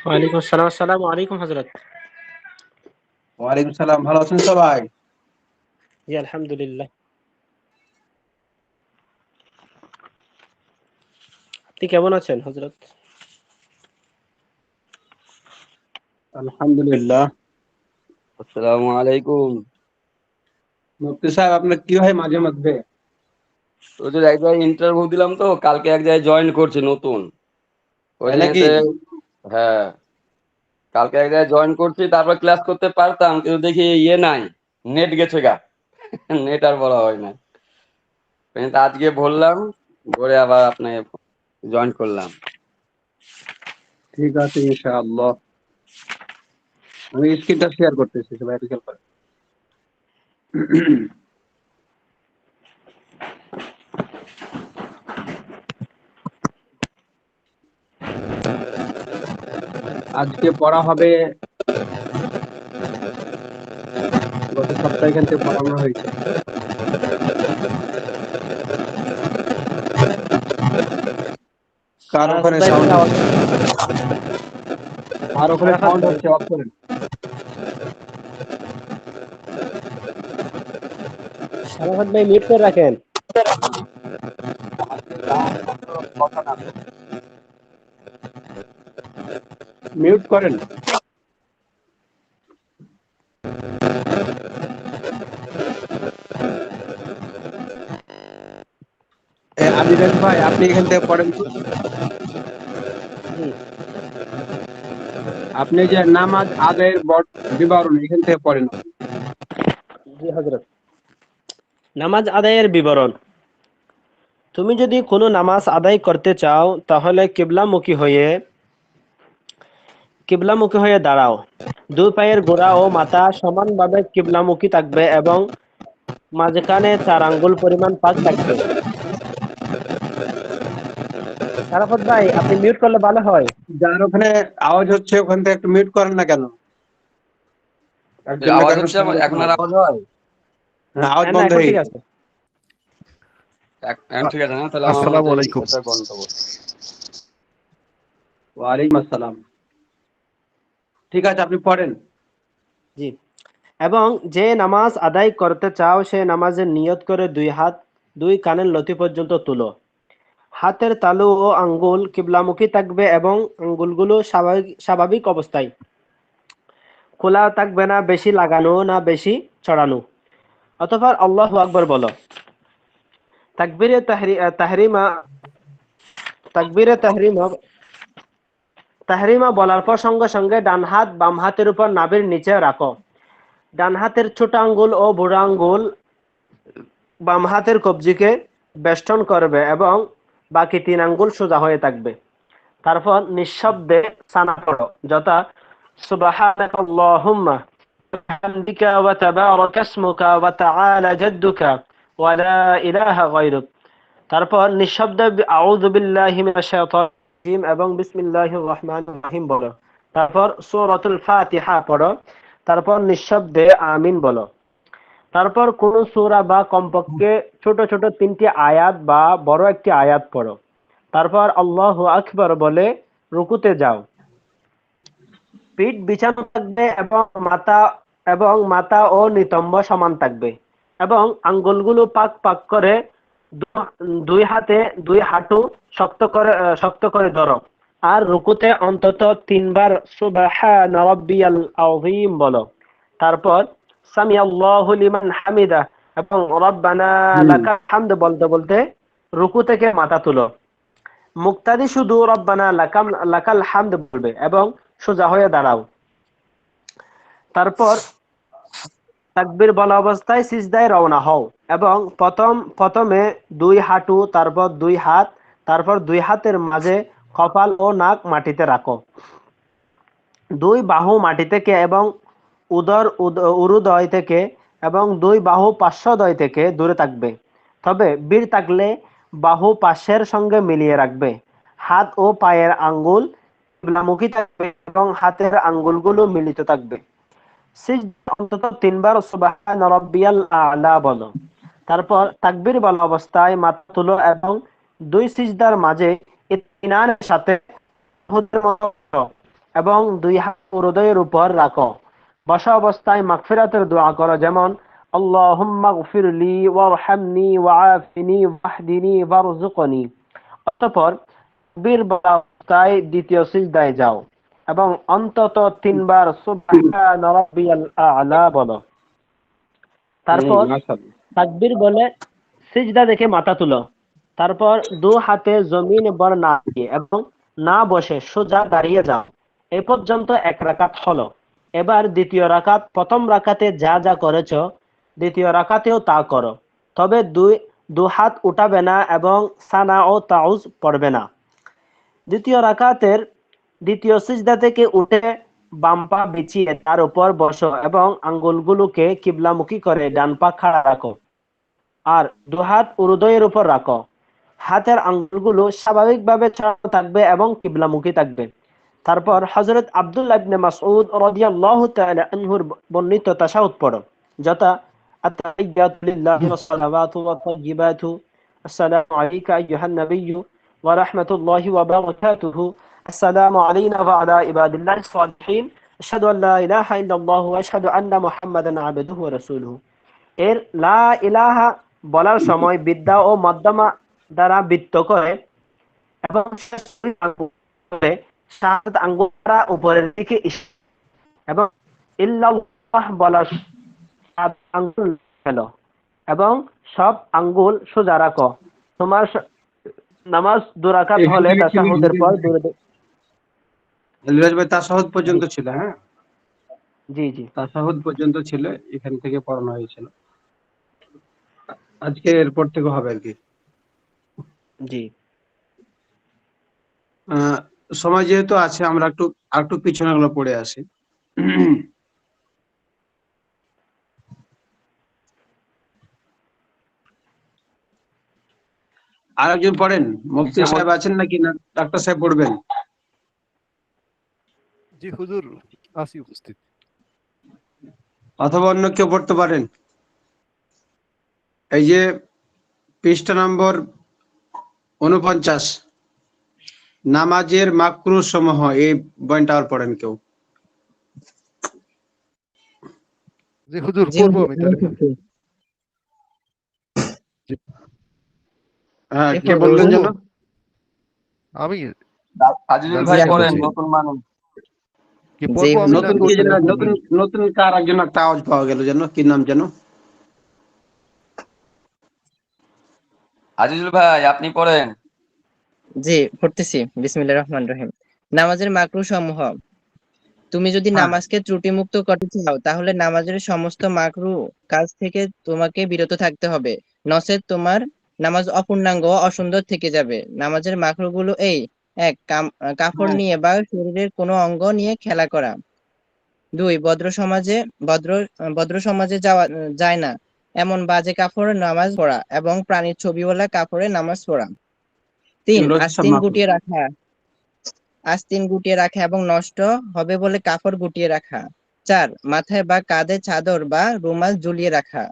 ওয়ালাইকুম আসসালাম। আসসালামু আলাইকুম হযরত। ওয়ালাইকুম সালাম। ভালো আছেন সবাই? জি আলহামদুলিল্লাহ। আপনি কেমন আছেন হযরত? আলহামদুলিল্লাহ। আসসালামু আলাইকুম। মুফতি সাহেব, আপনার কি হয় মাঝে মধ্যে? ওদের এক জায়গায় ইন্টারভিউ দিলাম, তো কালকে এক জায়গায় জয়েন করছি নতুন। ওই তাই নাকি? জন্যতে হ্যাঁ, কালকে এক জায়গায় জয়েন করছি, তারপর ক্লাস করতে পারতাম, কিন্তু দেখি নাই, নেট গেছে গা। নেট আর বলা হয় না, কিন্তু আজকে বললাম, করে আবার আপনি জয়েন করলাম। ঠিক আছে ইনশাআল্লাহ। আমি স্ক্রিনটা শেয়ার করতেছি, সবাই একটু খেয়াল করেন। আজকে পড়া হবে, গত সপ্তাহে এখান থেকে পড়ানো হয়েছে। কার ওখানে ভাই সাউন্ড আওয়াজ হচ্ছে? আর ওখানে আরাফাত সাউন্ড ভাই, হচ্ছে, অফ করেন। আরাফাত ভাই মিউট করে রাখেন। মিউট করেন। আদিরাজ ভাই, আপনি এখান থেকে পড়েন তো। জি আপনি যে নামাজ আদায়ের বিবরণ এখান থেকে পড়েন আপনি। জি হযরত। নামাজ আদায়ের বিবরণ। তুমি যদি কোনো নামাজ আদায় করতে চাও তাহলে কিবলামুখী হয়ে দাঁড়াও। দুই পায়ের গোড়া ও মাথা সমানভাবে কিবলামুখী থাকবে এবং মাঝখানে 4 আঙ্গুল পরিমাণ পাক থাকবে। আরাফাত ভাই আপনি মিউট করলে ভালো হয়। যার ওখানে আওয়াজ হচ্ছে ওখান থেকে একটু মিউট করেন না কেন? একজন না আওয়াজ কারণ হচ্ছে সমস্যা এখন আর হবে। আওয়াজ হয়? হ্যাঁ, আওয়াজ না বন্ধ এখন হয়ে ঠিক গেছে। আছে। এখন ঠিক আছে না? তাহলে আমার আসসালামু মধ্যে আলাইকুম। এটা গন্ডগোল। ওয়ালাইকুম আসসালাম। ঠিক আছে, আপনি পড়েন। জি। এবং যে নামাজ আদায় করতে চাও সে নামাজের নিয়ত করে দুই হাত দুই কানের লতি পর্যন্ত তুলো। হাতের তালু ও আঙ্গুল কিবলামুখী থাকবে এবং আঙ্গুলগুলো স্বাভাবিক অবস্থায়। খোলা থাকবে না বেশি লাগানো না বেশি ছড়ানো। অতঃপর আল্লাহু আকবার বলো। তাকবীরে তাহরিমা তাকবীরে তাহরিমা বলার পর সঙ্গে সঙ্গে ডান হাত বাম হাতের উপর নাভির নিচে রাখো। ডান হাতের ছোট আঙ্গুল ও বুড়ো আঙ্গুল বাম হাতের কবজিকে বেষ্টন করবে এবং বাকি 3 আঙ্গুল সোজা হয়ে থাকবে। তারপর নিঃশব্দে সানা পড়ো, যথা সুবহানাকাল্লাহুম্মা বিহামদিকা ওয়া তাবারাকা ইসমুকা ওয়া তাআলা জাদ্দুকা ওয়া লা ইলাহা গায়রুক। তারপর নিঃশব্দে আউযু বিল্লাহি মিনাশ শাইতানির রাজিম এবং বিসমিল্লাহির রহমানির রহিম বলো। তারপর সূরাতুল ফাতিহা পড়ো। তারপর নিঃশব্দে আমিন বলো। তারপর কোন সূরা বা কমপক্ষে ছোট ছোট 3টি আয়াত বা বড় একটি আয়াত পড়ো। তারপর আল্লাহু আকবার বলে রুকুতে যাও। পিঠ বিছানো থাকবে এবং মাথা ও নিতম্ব সমান থাকবে এবং আঙ্গুলগুলো পাক পাক করে দুই হাতে দুই হাঁটু শক্ত করে ধরো। আর রুকুতে অন্তত 3 বার সুবহান রাব্বিয়াল আযীম বলো। তারপর সামি আল্লাহু লিমান হামিদা এবং রব্বানা লাকাল হামদ বলতে বলতে রুকু থেকে মাথা তুলো। মুক্তাদি শুধু রব্বানা লাকাল হামদ বলবে এবং সোজা হয়ে দাঁড়াও। তারপর তাকবীর বলা অবস্থায় সিজদায় রওনা হও এবং প্রথমে 2 হাঁটু, তারপর 2 হাত, তারপর 2 হাতের মাঝে কপাল ও নাক মাটিতে রাখো। 2 বাহু মাটি থেকে এবং উরুদয় থেকে এবং 2 বাহু পার্শ্বদয় থেকে দূরে থাকবে। তবে বীর থাকলে বাহু পাশের সঙ্গে মিলিয়ে রাখবে। হাত ও পায়ের আঙ্গুল কিবলামুখী থাকবে এবং হাতের আঙ্গুলগুলো মিলিত থাকবে। সিজদা অন্তত 3 বার সুবহান রাব্বিয়াল আ'লা বলো। তারপর তাকবীর বলা অবস্থায় মাথা তুলো এবং 2 সিজদার মাঝে ইতমিনানের সাথে তাহাজ্জুদের মতো করো এবং দুই হাত হৃদয়ের উপর রাখো। বসা অবস্থায় মাগফিরাতের দোয়া করো, যেমন আল্লাহুম্মা গফিরলি ওয়ারহামনি ওয়াআফিনি ওয়াহদিনি ওয়ারযুকনি। অতঃপর তাকবীর বলা অবস্থায় দ্বিতীয় সিজদায় যাও এবং অন্তত 3 বার সুবহান রাব্বিয়াল আ'লা বলো। তারপর মাশাআল্লাহ। তাকবীর বলে সিজদা দেখে মাথা তুলো। তারপর দু হাতে জমিন বর না দিয়ে এবং না বসে সোজা দাঁড়িয়ে যাও। এ পর্যন্ত এক রাকাত হলো। এবার দ্বিতীয় রাকাত, প্রথম রাকাতে যা যা করেছো দ্বিতীয় রাকাতেও তা করো, তবে দু হাত উঠাবে না এবং সানা ও তাউজ পড়বে না। দ্বিতীয় রাকাতের দ্বিতীয় সিজদা থেকে উঠে বাম পা বিছিয়ে তার উপর বসো এবং আঙ্গুলগুলোকে কিবলামুখী করে ডান পা খাড়া রাখো আর দুহাত হৃদয়ের উপর রাখো। হাতের আঙ্গুলগুলো স্বাভাবিকভাবে ছড়ানো থাকবে এবং কিবলামুখী থাকবে। তারপর হযরত আব্দুল্লাহ ইবনে মাসউদ রাদিয়াল্লাহু তাআলা আনহুর বর্ণিত তাশাহুদ পড়ো, যথা আত-তাহিয়াতু লিল্লাহি ওয়াস সালাওয়াতু ওয়াত তাইয়্যিবাতু আসসালামু আলাইকা আইয়ুহান নাবিয়্যু ওয়া রাহমাতুল্লাহি ওয়া বারাকাতুহু আসসালামু আলাইনা ওয়া আলা ইবাদিল্লাহিস সালিহিন আশহাদু আল লা ইলাহা ইল্লাল্লাহু ওয়া আশহাদু আন্না মুহাম্মাদান আবদুহু ওয়া রাসূলুহু। এর লা ইলাহা বলার সময় বিদ্যা ও মধ্যমা দ্বারা বৃত্ত করে এবং শেষ আঙ্গুল করে সাত আঙ্গুল দ্বারা উপরের দিকে এবং ইল্লাল্লাহ বলার সাত আঙ্গুল ফেলো এবং সব আঙ্গুল সোজা রাখো। তোমার নামাজ দুরাকাত এখান হলে থেকে ছিল তাশাহুদের পর লিরাজ ভাই তাশাহুদ পর্যন্ত ছিল, হ্যাঁ জি জি তাশাহুদ পর্যন্ত ছিল, এখান থেকে পড়ানো হয়েছিল। আজকে এরপর থেকে হবে আর কি। জি সময় যেহেতু আছে আমরা একটু পিছনে গুলো পড়ে আসি। আর একজন পড়েন, মুফতি যেমন সাহেব আছেন নাকি, না ডাক্তার সাহেব পড়বেন? জি হুজুর, আসি উপস্থিত। অথবা অন্য কেউ পড়তে পারেন। এই যে পৃষ্ঠা নম্বর 49, নামাজের মাকরুহ সমূহ, এই বইটা আর পড়েন কেউ? জি হুজুর, পড়বো আমি তাহলে। হ্যাঁ, জি কে হুজুর। বলবেন যেন? আমি আজিজুল জানতে ভাই জি পড়েন, হুজুর। নতুন মানুষ। কি জি পড়বো আমি, হুজুর। না নতুন কি করতে যেন, বলবো? নতুন কার একজন একটা আওয়াজ পাওয়া গেল যেন, কি নাম যেন? আজিজুল ভাই আপনি পড়েন। জি পড়তেছি। বিসমিল্লাহির রহমানির রহিম। নামাজের মাকরুহ সমূহ। তুমি যদি হ্যাঁ। নামাজকে ত্রুটিমুক্ত করতে চাও তাহলে নামাজের সমস্ত মাকরুহ কাজ থেকে তোমাকে বিরত থাকতে হবে, নচেৎ তোমার নামাজ অপূর্ণাঙ্গ ও অসুন্দর থেকে যাবে। নামাজের মাকরুহগুলো এই: ১. কাপড় হ্যাঁ। নিয়ে বা শরীরের কোনো অঙ্গ নিয়ে খেলা করা। ২. ভদ্র সমাজে যাওয়া যায় না এমন বাজে কাপড়ে নামাজ পড়া এবং প্রাণীর ছবিওয়ালা কাপড়ে নামাজ পড়া। ৩. এগুলো হচ্ছে সব মাকরুহ। আস্তিন গুটিয়ে রাখা এবং নষ্ট হবে বলে কাপড় গুটিয়ে রাখা। ৪. মাথায় বা কাঁধে চাদর বা রুমাল ঝুলিয়ে রাখা।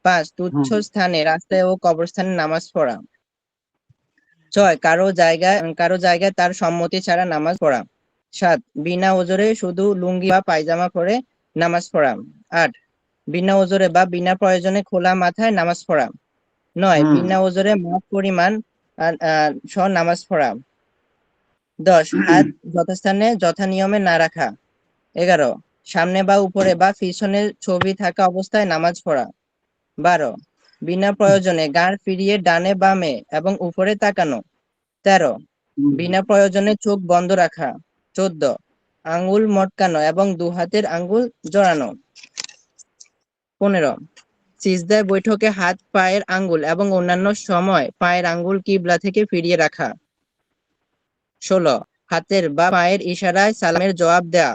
৫. তুচ্ছ স্থানে, রাস্তায় ও কবরস্থানে নামাজ পড়া। ৬. কারো জায়গায় তার সম্মতি ছাড়া নামাজ পড়া। ৭. বিনা ওজরে শুধু লুঙ্গি বা পায়জামা পরে নামাজ পড়া। ৮. বিনা ওজরে বা বিনা প্রয়োজনে খোলা মাথায় নামাজ পড়া। ৯. বিনা ওজরে মাপ পরিমাণ সহ নামাজ পড়া। ১০. হাত যথাস্থানে যথানিয়মে না রাখা। ১১. সামনে বা উপরে বা পিছনে ছবি থাকা অবস্থায় নামাজ পড়া। ১২. বিনা প্রয়োজনে ঘাড় ফিরিয়ে ডানে বামে এবং উপরে তাকানো। ১৩. বিনা প্রয়োজনে চোখ বন্ধ রাখা। ১৪. আঙ্গুল মটকানো এবং দুহাতের আঙ্গুল জড়ানো। ১৫. সিজদায় বৈঠকে হাত, পায়ের আঙ্গুল এবং অন্যান্য সময় পায়ের আঙ্গুল কিবলা থেকে ফিরিয়ে রাখা। ১৬. হাতের বা পায়ের ইশারায় সালামের জবাব দেয়া।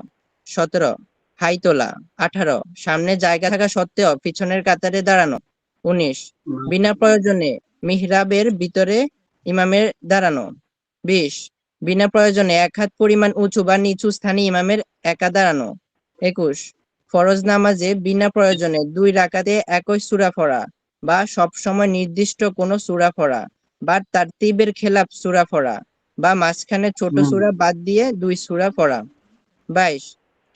১৭. হাই তোলা। ১৮. সামনে জায়গা থাকা সত্ত্বেও পিছনের কাতারে দাঁড়ানো। ১৯. বিনা প্রয়োজনে মিহরাবের ভিতরে ইমামের দাঁড়ানো। ২০. বিনা প্রয়োজনে এক হাত পরিমাণ উঁচু বা নিচু স্থানে ইমামের একা দাঁড়ানো। ২১. ফরজ নামাজে বিনা প্রয়োজনে ২ রাকাতে একই সূরা পড়া বা সব সময় নির্দিষ্ট কোনো সূরা পড়া বা তারতিবের খেলাফ সূরা পড়া বা মাঝখানে ছোট সূরা বাদ দিয়ে ২ সূরা পড়া। 22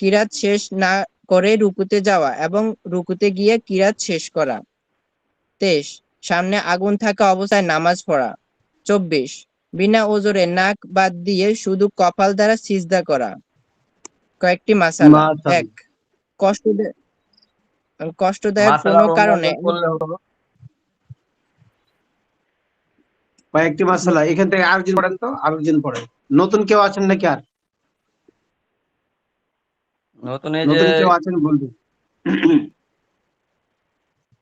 কিরাত শেষ না করে রুকুতে যাওয়া এবং রুকুতে গিয়ে কিরাত শেষ করা। 23 সামনে আগুন থাকা অবস্থায় নামাজ পড়া। 24 বিনা ওজরে নাক বাদ দিয়ে শুধু কপাল দ্বারা সিজদা করা। কয়েকটি মাসালা। মাশাআল্লাহ। 1 কষ্টদায়ক মাসালা কোনো কারণে করলে হতো। কয়েকটি মাসালা এখান থেকে আরেকজন পড়েন তো, আরেকজন পড়েন। নতুন কেউ আছেন নাকি আর? নতুন এই যে নতুন কেউ আছেন বলবেন।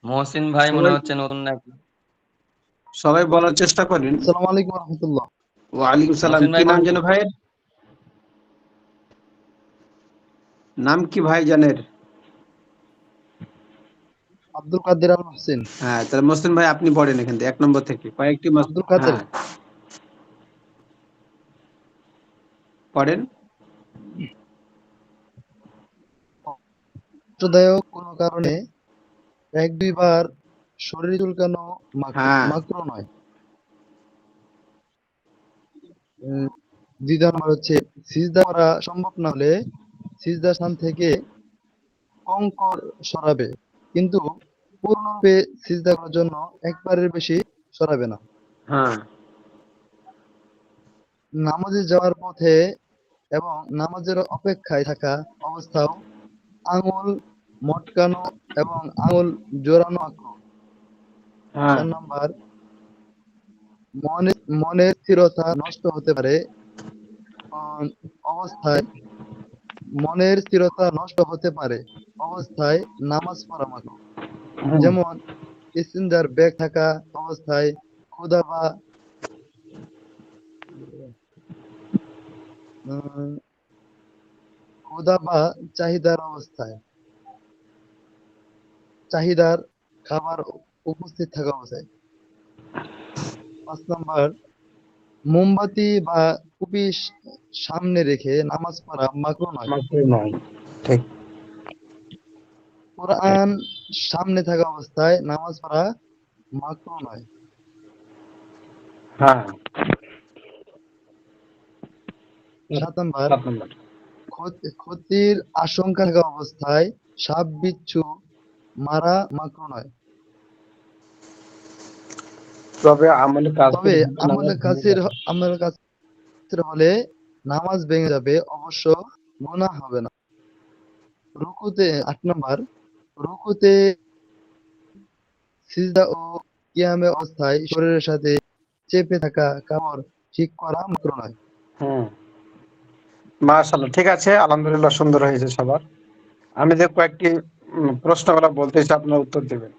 মহসিন ভাই মনে সবাই হচ্ছে নতুন নাকি। সবাই বলার চেষ্টা করেন। আসসালামু আলাইকুম রহমতুল্লাহ। ওয়ালাইকুম সালাম। মহসিন কি ভাই নাম বলুন। যেন ভাইয়ের? নাম কি ভাই জানের? আব্দুল কাদের আল হোসেন। হ্যাঁ, তাহলে মুসলিম ভাই আপনি পড়েন এখান থেকে 1 নম্বর থেকে কয়েকটি আব্দুল কাদের। হ্যাঁ পড়েন। কষ্টদায়ক কোনো কারণে 1-2 বার শরীর চুলকানো হ্যাঁ মাকরুহ নয়। 2 নম্বর হচ্ছে সিজদা করা সম্ভব না হলে সিজদা স্থান থেকে কঙ্কর সরাবে, কিন্তু পূর্ণরূপে সিজদা করার জন্য একবারের বেশি সরাবে না। হ্যাঁ নামাজে যাওয়ার পথে এবং নামাজের অপেক্ষায় থাকা অবস্থাও আঙুল মটকানো এবং আঙুল জোড়ানো মাকরুহ। হ্যাঁ 4 নম্বর মনের স্থিরতা নষ্ট হতে পারে অবস্থায় মনের স্থিরতা নষ্ট হতে পারে অবস্থায় নামাজ পড়া মাকরুহ। যেমন ইস্তিনজার ব্যাগ থাকা অবস্থায়, ক্ষুধা বা উম, ক্ষুধা বা চাহিদার অবস্থায়, চাহিদার খাবার উপস্থিত থাকা অবস্থায়। 5 নম্বর মোমবাতি বা কুপি সামনে রেখে নামাজ পড়া মাকরুহ নয়। মাকরুহ নয়। ঠিক। কোরআন সামনে থাকা অবস্থায় নামাজ পড়া মাকরুহ নয়। হ্যাঁ 7 নম্বর 7 নম্বর। ক্ষতির আশঙ্কা থাকা অবস্থায় সাপ বিচ্ছু মারা মাকরুহ নয়। তবে আমলে তবে কাসির আমলের কাছের হলে নামাজ ভেঙে যাবে, অবশ্য গুনাহ হবে না। রুকুতে 8 নম্বর রুকুতে সিজদা ও কিয়ামে অবস্থায় শরীরের সাথে চেপে থাকা কামড় ঠিক করা মাকরুহ নয়। হুম মাশাআল্লাহ। ঠিক আছে, আলহামদুলিল্লাহ সুন্দর হয়েছে সবার। আমি যে কয়েকটি প্রশ্নগুলো বলতেছি আপনার উত্তর দেবেন।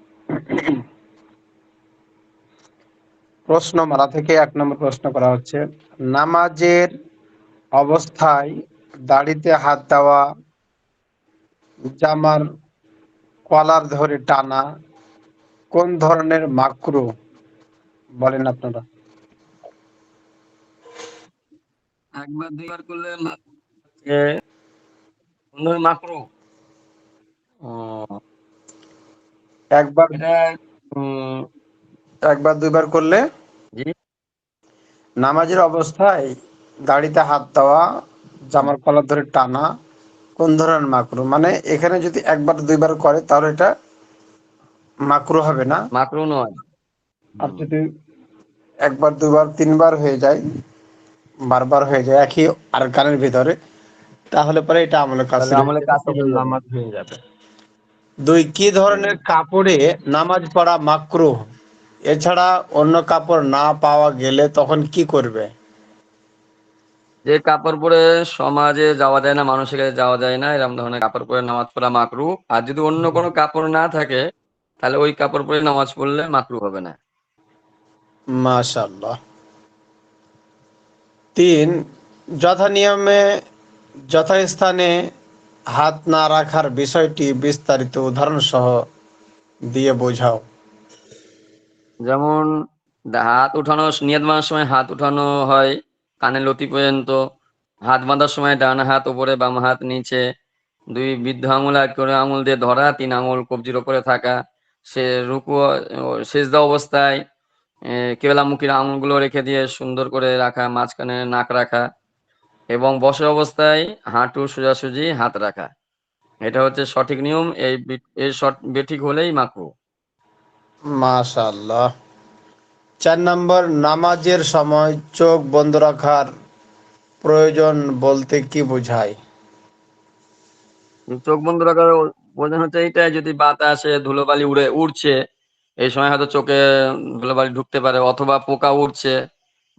প্রশ্নমালা থেকে 1 নম্বর প্রশ্ন করা হচ্ছে, নামাজের অবস্থায় দাড়িতে হাত দেওয়া, জামার কলার ধরে টানা কোন ধরনের মাকরুহ বলেন আপনারা? একবার দুইবার করলে মাকরুহ। একবার এটা উম, একবার দুইবার করলে জি নামাজের অবস্থায় দাড়িতে হাত দেওয়া, জামার কলার ধরে টানা কোন ধরনের মাকরুহ? মানে এখানে যদি একবার দুইবার করে তাহলে এটা মাকরুহ হবে না। মাকরুহ নয়। আর যদি একবার দুইবার তিনবার হয়ে যায়, বারবার হয়ে যায় একই আরকানের ভিতরে, তাহলে পরে এটা আমলে তাহলে কাসির হয়ে আমলে যাবে, কাসির তখন হয়ে যাবে। নামাজ হয়ে যাবে। 2 কি হুম। ধরনের কাপড়ে নামাজ পড়া মাকরুহ? এছাড়া অন্য কাপড় না পাওয়া গেলে তখন কি করবে? যে কাপড় পরে সমাজে যাওয়া যায় না, মানুষের কাছে যাওয়া যায় না, এরকম ধরনের কাপড় পরে নামাজ পড়া মাকরুহ। আর যদি অন্য কোনো কাপড় না থাকে তাহলে ওই কাপড় পরে নামাজ পড়লে মাকরুহ হবে না। মাশাআল্লাহ। 3 যথানিয়মে যথাস্থানে হাত না রাখার বিষয়টি বিস্তারিত উদাহরণ সহ দিয়ে বোঝাও। যেমন হাত উঠানো, নিয়ত বাঁধার সময় হাত উঠানো হয় কানের লতি পর্যন্ত। হাত বাঁধার সময় ডান হাত উপরে, বাম হাত নিচে, 2 বৃদ্ধ আঙুল এক করে আঙুল দিয়ে ধরা, 3 আঙুল কবজির ওপরে থাকা। সে রুকু সেজদা অবস্থায় কেবলামুখীর আঙুলগুলো রেখে দিয়ে সুন্দর করে রাখা, মাঝখানে নাক রাখা। এবং বসে অবস্থায় হাঁটু সোজাসুজি হাত রাখা। এটা হচ্ছে সঠিক নিয়ম। এই বেঠিক হলেই মাকরু। মাশাআল্লাহ। 4 নম্বর, নামাজের সময় চোখ বন্ধ রাখার প্রয়োজন বলতে কি বোঝায়? চোখ বন্ধ রাখার প্রয়োজন হচ্ছে এইটাই, যদি বাতাসে ধুলোবালি উড়ছে, এই সময় হয়তো চোখে ধুলোবালি ঢুকতে পারে, অথবা পোকা উড়ছে,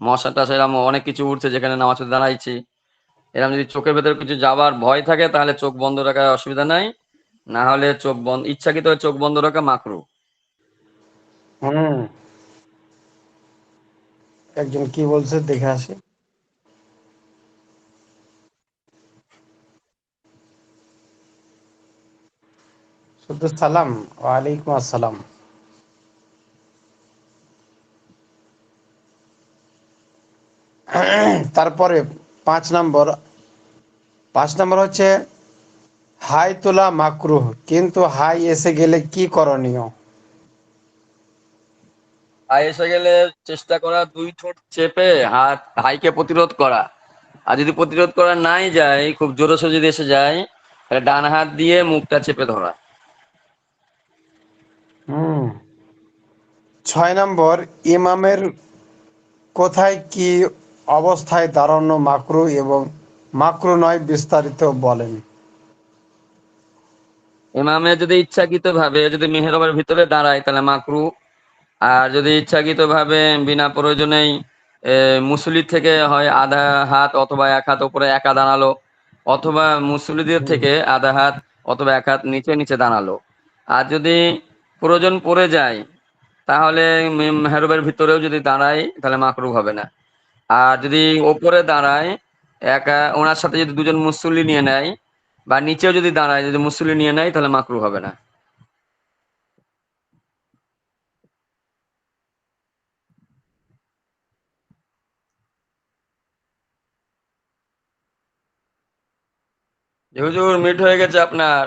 মশা টশা এরকম অনেক কিছু উড়ছে যেখানে নামাজ পড়তে দাঁড়াইছি, এরকম যদি চোখের ভেতরে কিছু যাবার ভয় থাকে তাহলে চোখ বন্ধ রাখার অসুবিধা নাই। না হলে চোখ বন্ধ, ইচ্ছাকৃত চোখ বন্ধ রাখা মাকরু। হুম, একজন কি বলছে দেখে আসি। শুধু সালাম, ওয়ালাইকুম আসসালাম। তারপরে 5 নম্বর, 5 নম্বর হচ্ছে হাই তোলা মাকরুহ, কিন্তু হাই এসে গেলে কি করণীয়? হাই এসে গেলে চেষ্টা করা দুই ঠোঁট চেপে হাইকে প্রতিরোধ করা। আর যদি প্রতিরোধ করা নাই যায়, খুব জোরে যদি এসে যায়, তাহলে ডান হাত দিয়ে মুখটা চেপে ধরা। হুম। 6 নম্বর, ইমামের কোথায় কি অবস্থায় দাঁড়ানো মাকরু এবং মাকরু নয়, বিস্তারিত বলেন। ইমামে যদি ইচ্ছাকৃত ভাবে যদি মেহরাবের ভিতরে দাঁড়ায় তাহলে মাকরু। আর যদি ইচ্ছাকৃত ভাবে বিনা প্রয়োজনেই মুসল্লির থেকে হয় আধা হাত অথবা এক হাত উপরে একা দাঁড়ালো, অথবা মুসল্লিদের হুম, থেকে আধা হাত অথবা এক হাত নিচে নিচে দাঁড়ালো। আর যদি প্রয়োজন পড়ে যায় তাহলে মেহরাবের ভিতরেও যদি দাঁড়ায় তাহলে মাকরু হবে না। আর যদি ওপরে দাঁড়ায়, একা ওনার সাথে যদি দুজন মুসল্লি নিয়ে নেয়, বা নিচেও যদি দাঁড়ায় যদি মুসল্লি নিয়ে নেয় তাহলে মাকরু হবে না। যে হুজুর মিট হয়ে গেছে আপনার,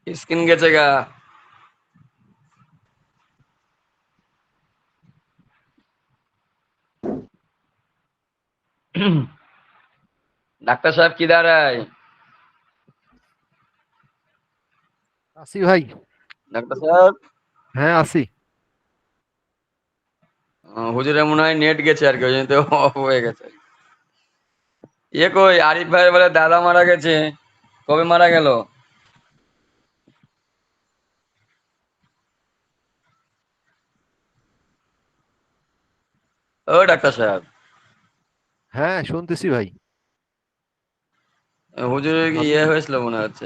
স্ক্রিন গেছে গা। ডাক্তার সাহেব কি দাঁড়ায়? আসি ভাই। ডাক্তার সাহেব, হ্যাঁ আসি। হুজুরের মনে হয় নেট গেছে আর কি, ওই জন্য তো অফ হয়ে গেছে। ইয়ে কই আরিফ ভাই বলে দাদা মারা গেছে, কবে মারা গেল? ও ডাক্তার সাহেব, হ্যাঁ শুনতেছি ভাই। হুজুরের কি ইয়ে আপনাদের হয়েছিল মনে হচ্ছে।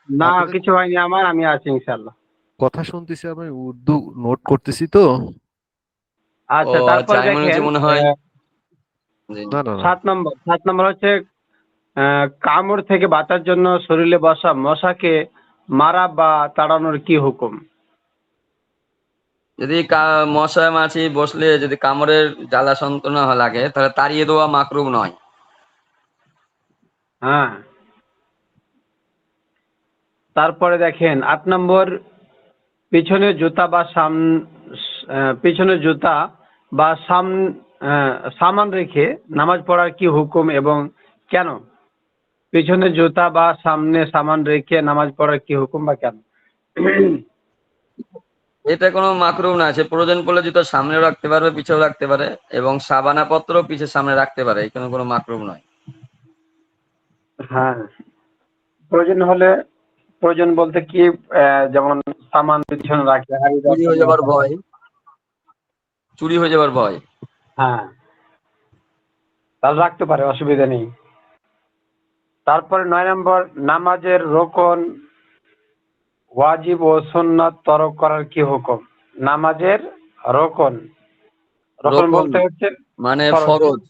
না, আপনাদের কিছু হয়নি আমার, আমি আছি ইনশাল্লাহ। কথা শুনতেছি, আমি উর্দু নোট করতেছি তো। ও আচ্ছা, আচ্ছা, তারপরে আমি মনে দেখেন হচ্ছে মনে হয়। জি। না না না। 7 নম্বর, 7 নম্বর হচ্ছে কামড় থেকে বাঁচার জন্য শরীরে বসা মশাকে মারা বা তাড়ানোর কি হুকুম? যদি মশা মাছি বসলে যদি কামড়ের জ্বালা যন্ত্রণা লাগে তাহলে তাড়িয়ে দেওয়া মাকরুহ নয়। হ্যাঁ। তারপরে দেখেন 8 নম্বর, পিছনে জুতা বা পিছনে জুতা বা সামান রেখে নামাজ পড়ার কি হুকুম এবং কেন? পিছনে জুতা বা সামনে সামান রেখে নামাজ পড়ার কি হুকুম বা কেন? এটা কোনো মাকরুহ না, সে প্রয়োজন পড়লে জুতো সামনেও রাখতে পারবে পিছেও রাখতে পারে, এবং সাবানা পত্র পিছে সামনে রাখতে পারে, এখানে কোনো মাকরুহ নয়। হ্যাঁ, প্রয়োজন হলে, প্রয়োজন বলতে কি, যেমন সামান পিছনে রাখে, হারিয়ে যাওয়ার চুরি হয়ে সম্ভাবনা যাবার থাকে। ভয়, চুরি হয়ে যাবার ভয়। হ্যাঁ, তাহলে রাখতে পারে, অসুবিধা নেই। তারপরে 9 নম্বর, নামাজের রোকন, ওয়াজিব ও সুন্নাত তরক করার কি হুকুম? নামাজের রোকন, রোকন রোকন বলতে হচ্ছে মানে ফরজ, ফরজ।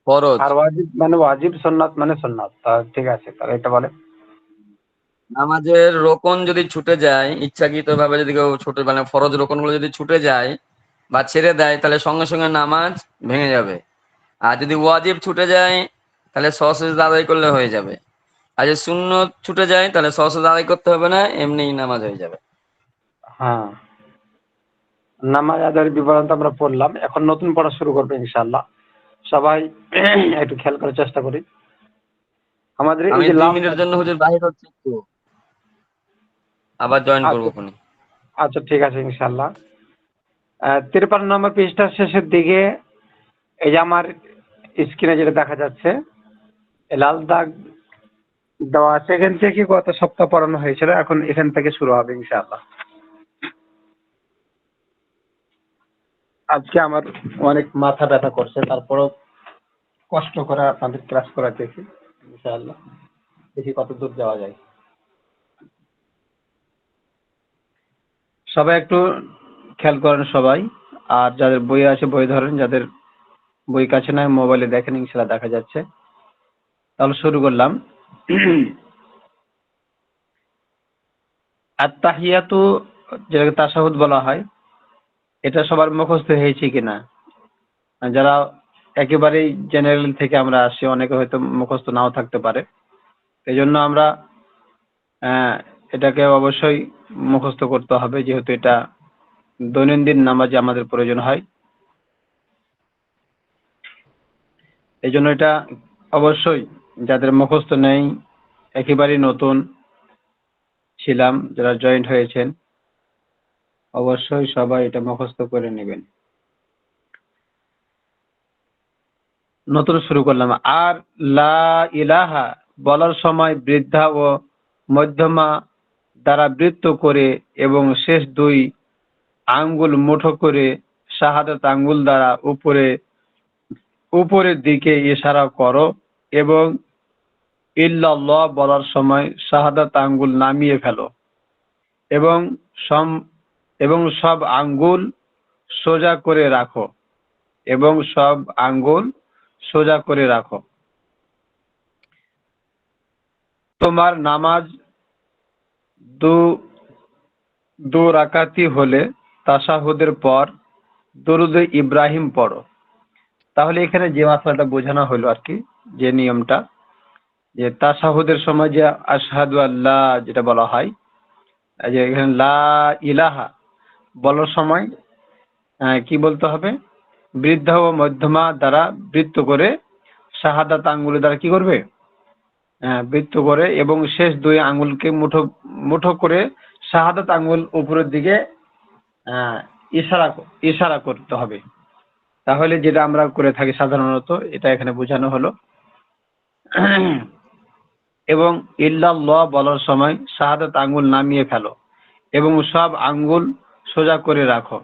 ফরজ। আর ওয়াজিব মানে ওয়াজিব, সুন্নাত মানে সুন্নাত। তা ঠিক আছে, তাহলে এটা বলে। নামাজের রোকন যদি ছুটে যায়, ইচ্ছাকৃত ভাবে যদি কেউ ছুটে, মানে ফরজ রোকন গুলো যদি ছুটে যায় বা ছেড়ে দেয় তাহলে সঙ্গে সঙ্গে নামাজ ভেঙে যাবে। আর যদি ওয়াজিব ছুটে যায় তাহলে সহজ আদায় করলে হয়ে যাবে। আর যদি সুন্নত ছুটে যায় তাহলে সহজ আদায় করতে হবে না, এমনি নামাজ হয়ে যাবে। হ্যাঁ, নামাজ আদায়ের বিবরণ তো আমরা পড়লাম, এখন নতুন পড়া শুরু করবো ইনশাআল্লাহ। সবাই একটু খেয়াল করার চেষ্টা করি। আমাদের এই আমি যে 2 মিনিটের জন্য হুজুর বাহির হচ্ছি একটু, আবার জয়েন করবো আচ্ছা ফোনে। আচ্ছা, ঠিক আছে ইনশাল্লাহ। 53 নম্বর পৃষ্ঠার শেষের দিকে এই যে আমার স্ক্রিনে যেটা দেখা যাচ্ছে, লাল দাগ দেওয়া আছে, এখান থেকে গত সপ্তাহ পড়ানো হয়েছিল, এখন এখান থেকে শুরু হবে ইনশাআল্লাহ। আজকে আমার অনেক মাথা ব্যথা করছে, তারপরও কষ্ট করে আপনাদের ক্লাস করাতেছি ইনশাআল্লাহ, দেখি কত দূর যাওয়া যায়। সবাই একটু খেয়াল করেন সবাই, আর যাদের বই আছে বই ধরেন, যাদের বই কাছে নাই মোবাইলে দেখেন, ইনশাআল্লাহ দেখা যাচ্ছে। তাহলে শুরু করলাম। আত-তাহিয়াতু, যেটাকে তাশাহুদ বলা হয়, এটা সবার মুখস্থ হয়েছে কিনা? যারা একেবারেই জেনারেল থেকে আমরা আসি, অনেকে হয়তো মুখস্থ নাও থাকতে পারে, এই জন্য আমরা এটাকে অবশ্যই মুখস্থ করতে হবে, যেহেতু এটা দৈনন্দিন নামাজে আমাদের প্রয়োজন হয়। এই জন্য এটা অবশ্যই যাদের মুখস্থ নেই, একেবারেই নতুন ছিলাম যারা জয়েন্ট হয়েছেন, অবশ্যই সবাই এটা মুখস্থ করে নেবেন। নতুন শুরু করলাম। আর লা ইলাহা বলার সময় বৃদ্ধা ও মধ্যমা দ্বারা বৃত্ত করে এবং শেষ 2 আঙ্গুল মুঠো করে শাহাদাত আঙ্গুল দ্বারা উপরের দিকে ইশারা করো, এবং ইল্লাল্লাহ বলার সময় শাহাদাত আঙ্গুল নামিয়ে ফেলো, এবং সব আঙ্গুল সোজা করে রাখো, এবং সব আঙ্গুল সোজা করে রাখো। তোমার নামাজ দু রাকাতি হলে তাশাহুদের পর দরুদে ইব্রাহিম পড়ো। তাহলে এখানে যে মাসলাটা বোঝানো হলো আর কি, যে নিয়মটা, যে তাশাহুদের সময় যে আশহাদু আল্লাহ যেটা বলা হয়, যে এখানে লা ইলাহা বলার সময় কি বলতে হবে? বৃদ্ধা ও মধ্যমা দ্বারা বৃত্ত করে শাহাদাত আঙ্গুলের দ্বারা কি করবে? বৃত্ত করে, এবং শেষ 2 আঙ্গুলকে মুঠো করে শাহাদাত আঙ্গুল উপরের দিকে ইশারা করতে হবে। তাহলে যেটা আমরা করে থাকি সাধারণত, এটা এখানে বোঝানো হলো। এবং ইল্লাল্লাহ বলার সময় শাহাদাত আঙ্গুল নামিয়ে ফেলো, এবং সব আঙ্গুল সোজা করে রাখো।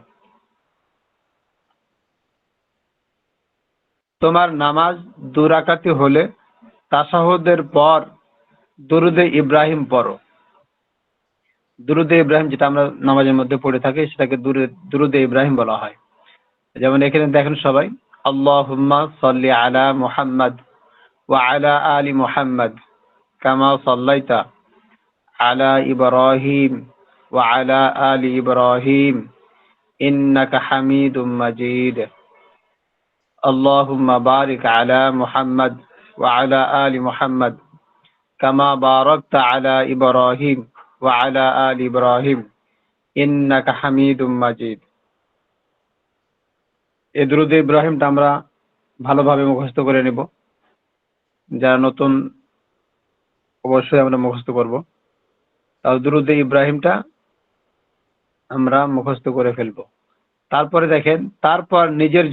তোমার নামাজ 2 রাকাতি হলে তাশাহুদের পর দরুদে ইব্রাহিম পড়ো। দরুদে ইব্রাহিম যেটা আমরা নামাজের মধ্যে পড়ে থাকি, সেটাকে দরুদে ইব্রাহিম বলা হয়। যেমন এখানে দেখেন সবাই, আল্লাহুম্মা সাল্লি আলা মুহাম্মাদ ওয়া আলা আলি মুহাম্মাদ কামা সাল্লাইতা আলা ইব্রাহিম ওয়া আলা আলি ইব্রাহিম ইন্নাকা হামিদুম মাজিদ। আল্লাহুম্মা বারিক আলা মুহাম্মাদ ওয়া আলা আলি মুহাম্মাদ কামা বারাকতা আলা ইব্রাহিম ওয়া আলা আলি ইব্রাহিম ইন্নাকা হামিদুম মাজিদ। এই দরুদে ইব্রাহিমটা আমরা ভালোভাবে মুখস্থ করে নেব। যারা নতুন অবশ্যই আমরা মুখস্থ করব। তাও দরুদে ইব্রাহিমটা আমরা মুখস্থ করে ফেলব। তারপরে দেখেন, তারপর নিজের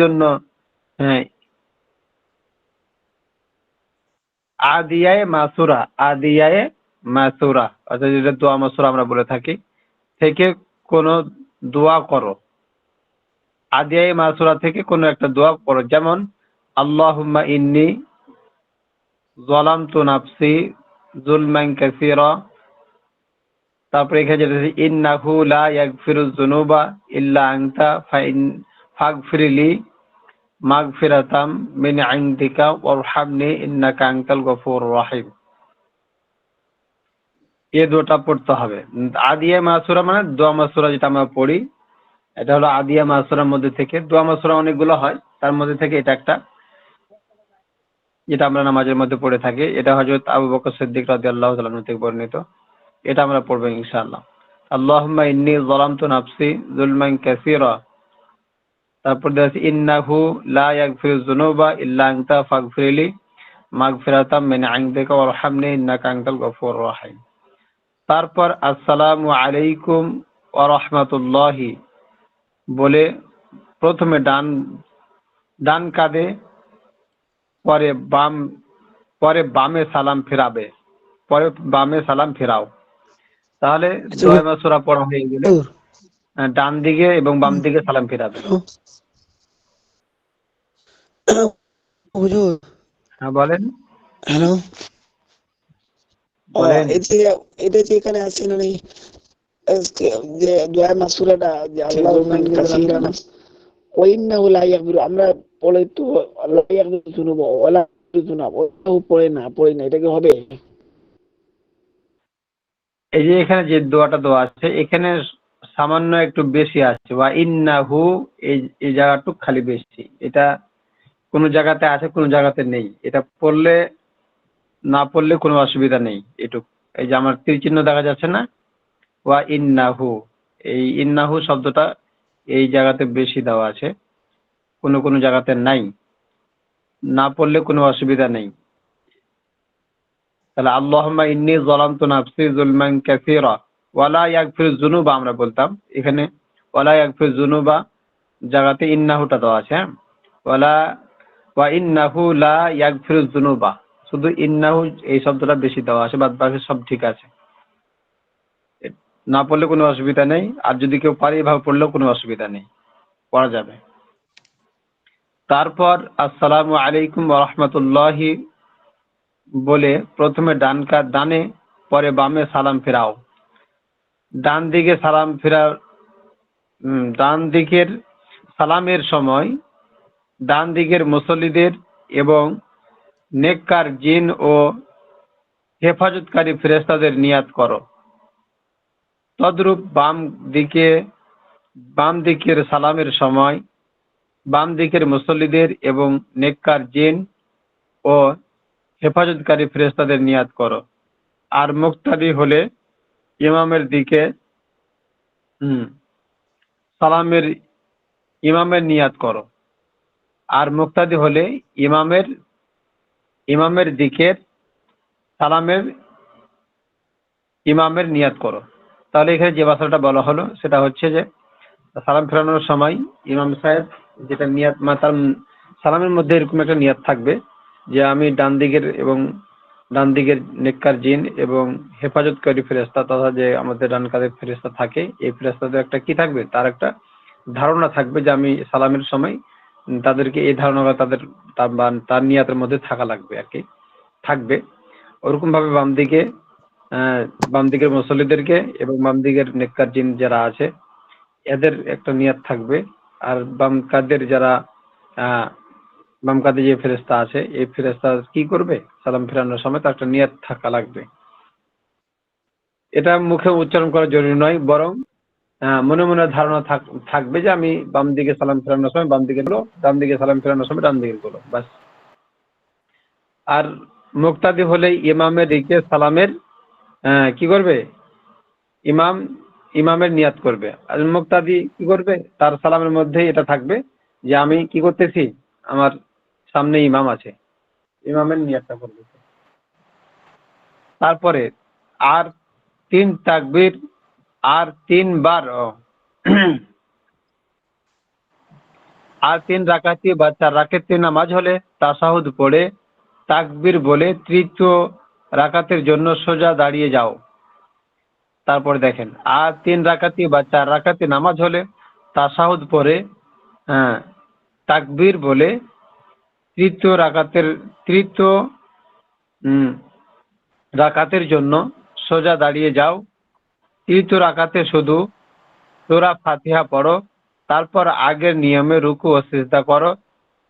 জন্য আদিয়ায়ে মাসুরা, অর্থাৎ যেটা দোয়া মাসুরা আমরা বলে থাকি, থেকে কোন দোয়া করো। আদিয়ায়ে মাসুরা থেকে কোন একটা দোয়া করো, যেমন আল্লাহুম্মা ইন্নী যালামতু নাফসি যুলমান কাসীরা। তারপরে এখানে যেটা ইন্নাহু লা ইয়াগফিরুয যুনুবা ইল্লা আনতা ফাগফিরলি মাগফিরাতাম মিন ইনদিকা ওয়ারহামনি ইন্নাকা আনতাল গফুরুর রহিম। এই দোয়াটা পড়তে হবে। আদিয়া মাসুরা মানে দোয়া মাসুরা যেটা আমরা পড়ি, এটা হলো আদিয়া মাসুরার মধ্যে থেকে। দোয়া মাসুরা অনেকগুলো হয়, তার মধ্যে থেকে এটা একটা, যেটা আমরা নামাজের মধ্যে পড়ে থাকি। এটা হযরত আবু বকর সিদ্দিক রাদিয়াল্লাহু তাআলা আনহু থেকে বর্ণিত। এটা আমরা পড়বো ইনশাআল্লাহ। আল্লাহুম্মা ইন্নী যালামতু নাফসি যুলমান কাসীরা তারপর দেওয়া আছে ইন্নাহু লা ইয়াগফিরুয যুনুবা ইল্লা আনতা ফাগফিরলি মাগফিরাতাম মিন ইনদিকা ওয়ারহামনি ইন্নাকা আনতাল গফুরুর রহিম। তারপর আসসালামু আলাইকুম ওয়া রাহমাতুল্লাহি বলে প্রথমে ডান কাঁধে পরে বামে সালাম ফেরাবে, পরে বামে সালাম ফেরাও। তাহলে দোয়া মাসুরা পড়া হয়ে গেলে ডান দিকে এবং বাম দিকে সালাম ফেরাবে। হুজুর, হ্যাঁ বলেন। হ্যালো। বলেন। এটা যে এখানে আছে না যে দোয়া মাসুরাটা যে আল্লাহুম্মা কাসীরান ওয়া ইন্নাহু লা ইয়াগফিরু, আমরা পড়ে তো লা ইয়াগফিরু যুনুবা ওয়ালা যুনুব, ওটাও পড়ে না, এটা কি হবে? এই যে এখানে যে দোয়াটা দেওয়া আছে এখানে সামান্য একটু বেশি আছে, ওয়া ইন্নাহু এই জায়গাটুক খালি বেশি। এটা কোন জায়গাতে আছে কোন জায়গাতে নেই। এটা পড়লে না পড়লে কোনো অসুবিধা নেই। এটুক এই যে আমার তীর চিহ্ন দেখা যাচ্ছে না, ওয়া ইন্নাহু, এই ইন্নাহু শব্দটা এই জায়গাতে বেশি দেওয়া আছে, কোন জায়গাতে নাই। না পড়লে কোনো অসুবিধা নেই। তাহলে আল্লাহুম্মা ইন্নী যালামতু নাফসি যুলমান কাসীরা ওয়া লা ইয়াগফিরুয যুনুবা আমরা বলতাম, এখানে ওয়া লা ইয়াগফিরুয যুনুবা জায়গাতে ইন্নাহুটা দেওয়া আছে। ওয়া ইন্নাহু লা ইয়াগফিরুয যুনুবা, শুধু ইন্নাহু এই শব্দটা বেশি দেওয়া আছে, বাদ বাকি সব ঠিক আছে। না পড়লে কোনো অসুবিধা নেই, আর যদি কেউ পারে এভাবে পড়লেও কোনো অসুবিধা নেই, পড়া যাবে। তারপর আসসালামু আলাইকুম ওয়া রাহমাতুল্লাহি বলে প্রথমে ডানে পরে বামে সালাম ফেরাও। ডান দিকে সালাম ফেরার ডান দিকের সালামের সময় ডান দিকের মুসল্লিদের এবং নেককার জিন ও হেফাজতকারী ফেরেশতাদের নিয়াত করো। তদ্রূপ বাম দিকের সালামের সময় বাম দিকের মুসল্লিদের এবং নেককার জিন ও হেফাজতকারী ফেরেশতাদের নিয়াত করো। আর মুক্তাদি হলে ইমামের দিকে ইমামের নিয়াত করো। আর মুক্তাদি হলে ইমামের দিকের সালামের ইমামের নিয়াত করো। তাহলে এখানে যে ভাষাটা বলা হলো সেটা হচ্ছে যে সালাম ফেরানোর সময় ইমাম সাহেব যেটা নিয়াত, তার সালামের মধ্যে এরকম একটা নিয়াত থাকবে যে আমি ডান দিকের নেককার জিন এবং হেফাজতকারী ফেরেশতা তথা যে আমাদের ডান কাঁধের ফেরেশতা থাকে, এই ফেরেশতাদের একটা কি থাকবে, তার একটা ধারণা থাকবে যে আমি সালামের সময় তাদেরকে এই ধারণা তার নিয়াতের মধ্যে থাকা লাগবে আর কি, থাকবে। ওরকম ভাবে বাম দিকের মুসল্লিদেরকে এবং বাম দিকের নেককার জিন যারা আছে এদের একটা নিয়াত থাকবে। আর বাম কাঁধে যে ফেরেশতা আছে এই ফেরেশতা কি করবে, সালাম ফেরানোর সময় তার একটা নিয়াত থাকা লাগবে। এটা মুখে উচ্চারণ করা জরুরি নয়, বরং মনে মনে ধারণা থাকবে যে আমি বাম দিকে সালাম ফেরানোর সময় বাম দিকে বলো, ডান দিকে সালাম ফেরানোর সময় ডান দিকে বলো, বাস। আর মুক্তাদি হলে ইমামের দিকে সালামের কি করবে, ইমামের নিয়াত করবে। আর মুক্তাদি কি করবে, তার সালামের মধ্যেই এটা থাকবে যে আমি কি করতেছি, আমার সামনে ইমাম আছে, ইমামের নিয়াতটা করবে। তারপরে আর 3 তাকবীর আর 3 বার আর 3 রাকাতি বা 4 রাকাতের নামাজ হলে তাশাহুদ পড়ে তাকবীর বলে তৃতীয় রাকাতের জন্য সোজা দাঁড়িয়ে যাও। তারপর দেখেন, আর 3 রাকাতি বা 4 রাকাতি নামাজ হলে তাশাহুদ পড়ে তাকবীর বলে তৃতীয় রাকাতের জন্য সোজা দাঁড়িয়ে যাও। তৃতীয় রাকাতে শুধু সূরা ফাতিহা পড়ো, তারপর আগের নিয়মে রুকু ও সিজদা করো।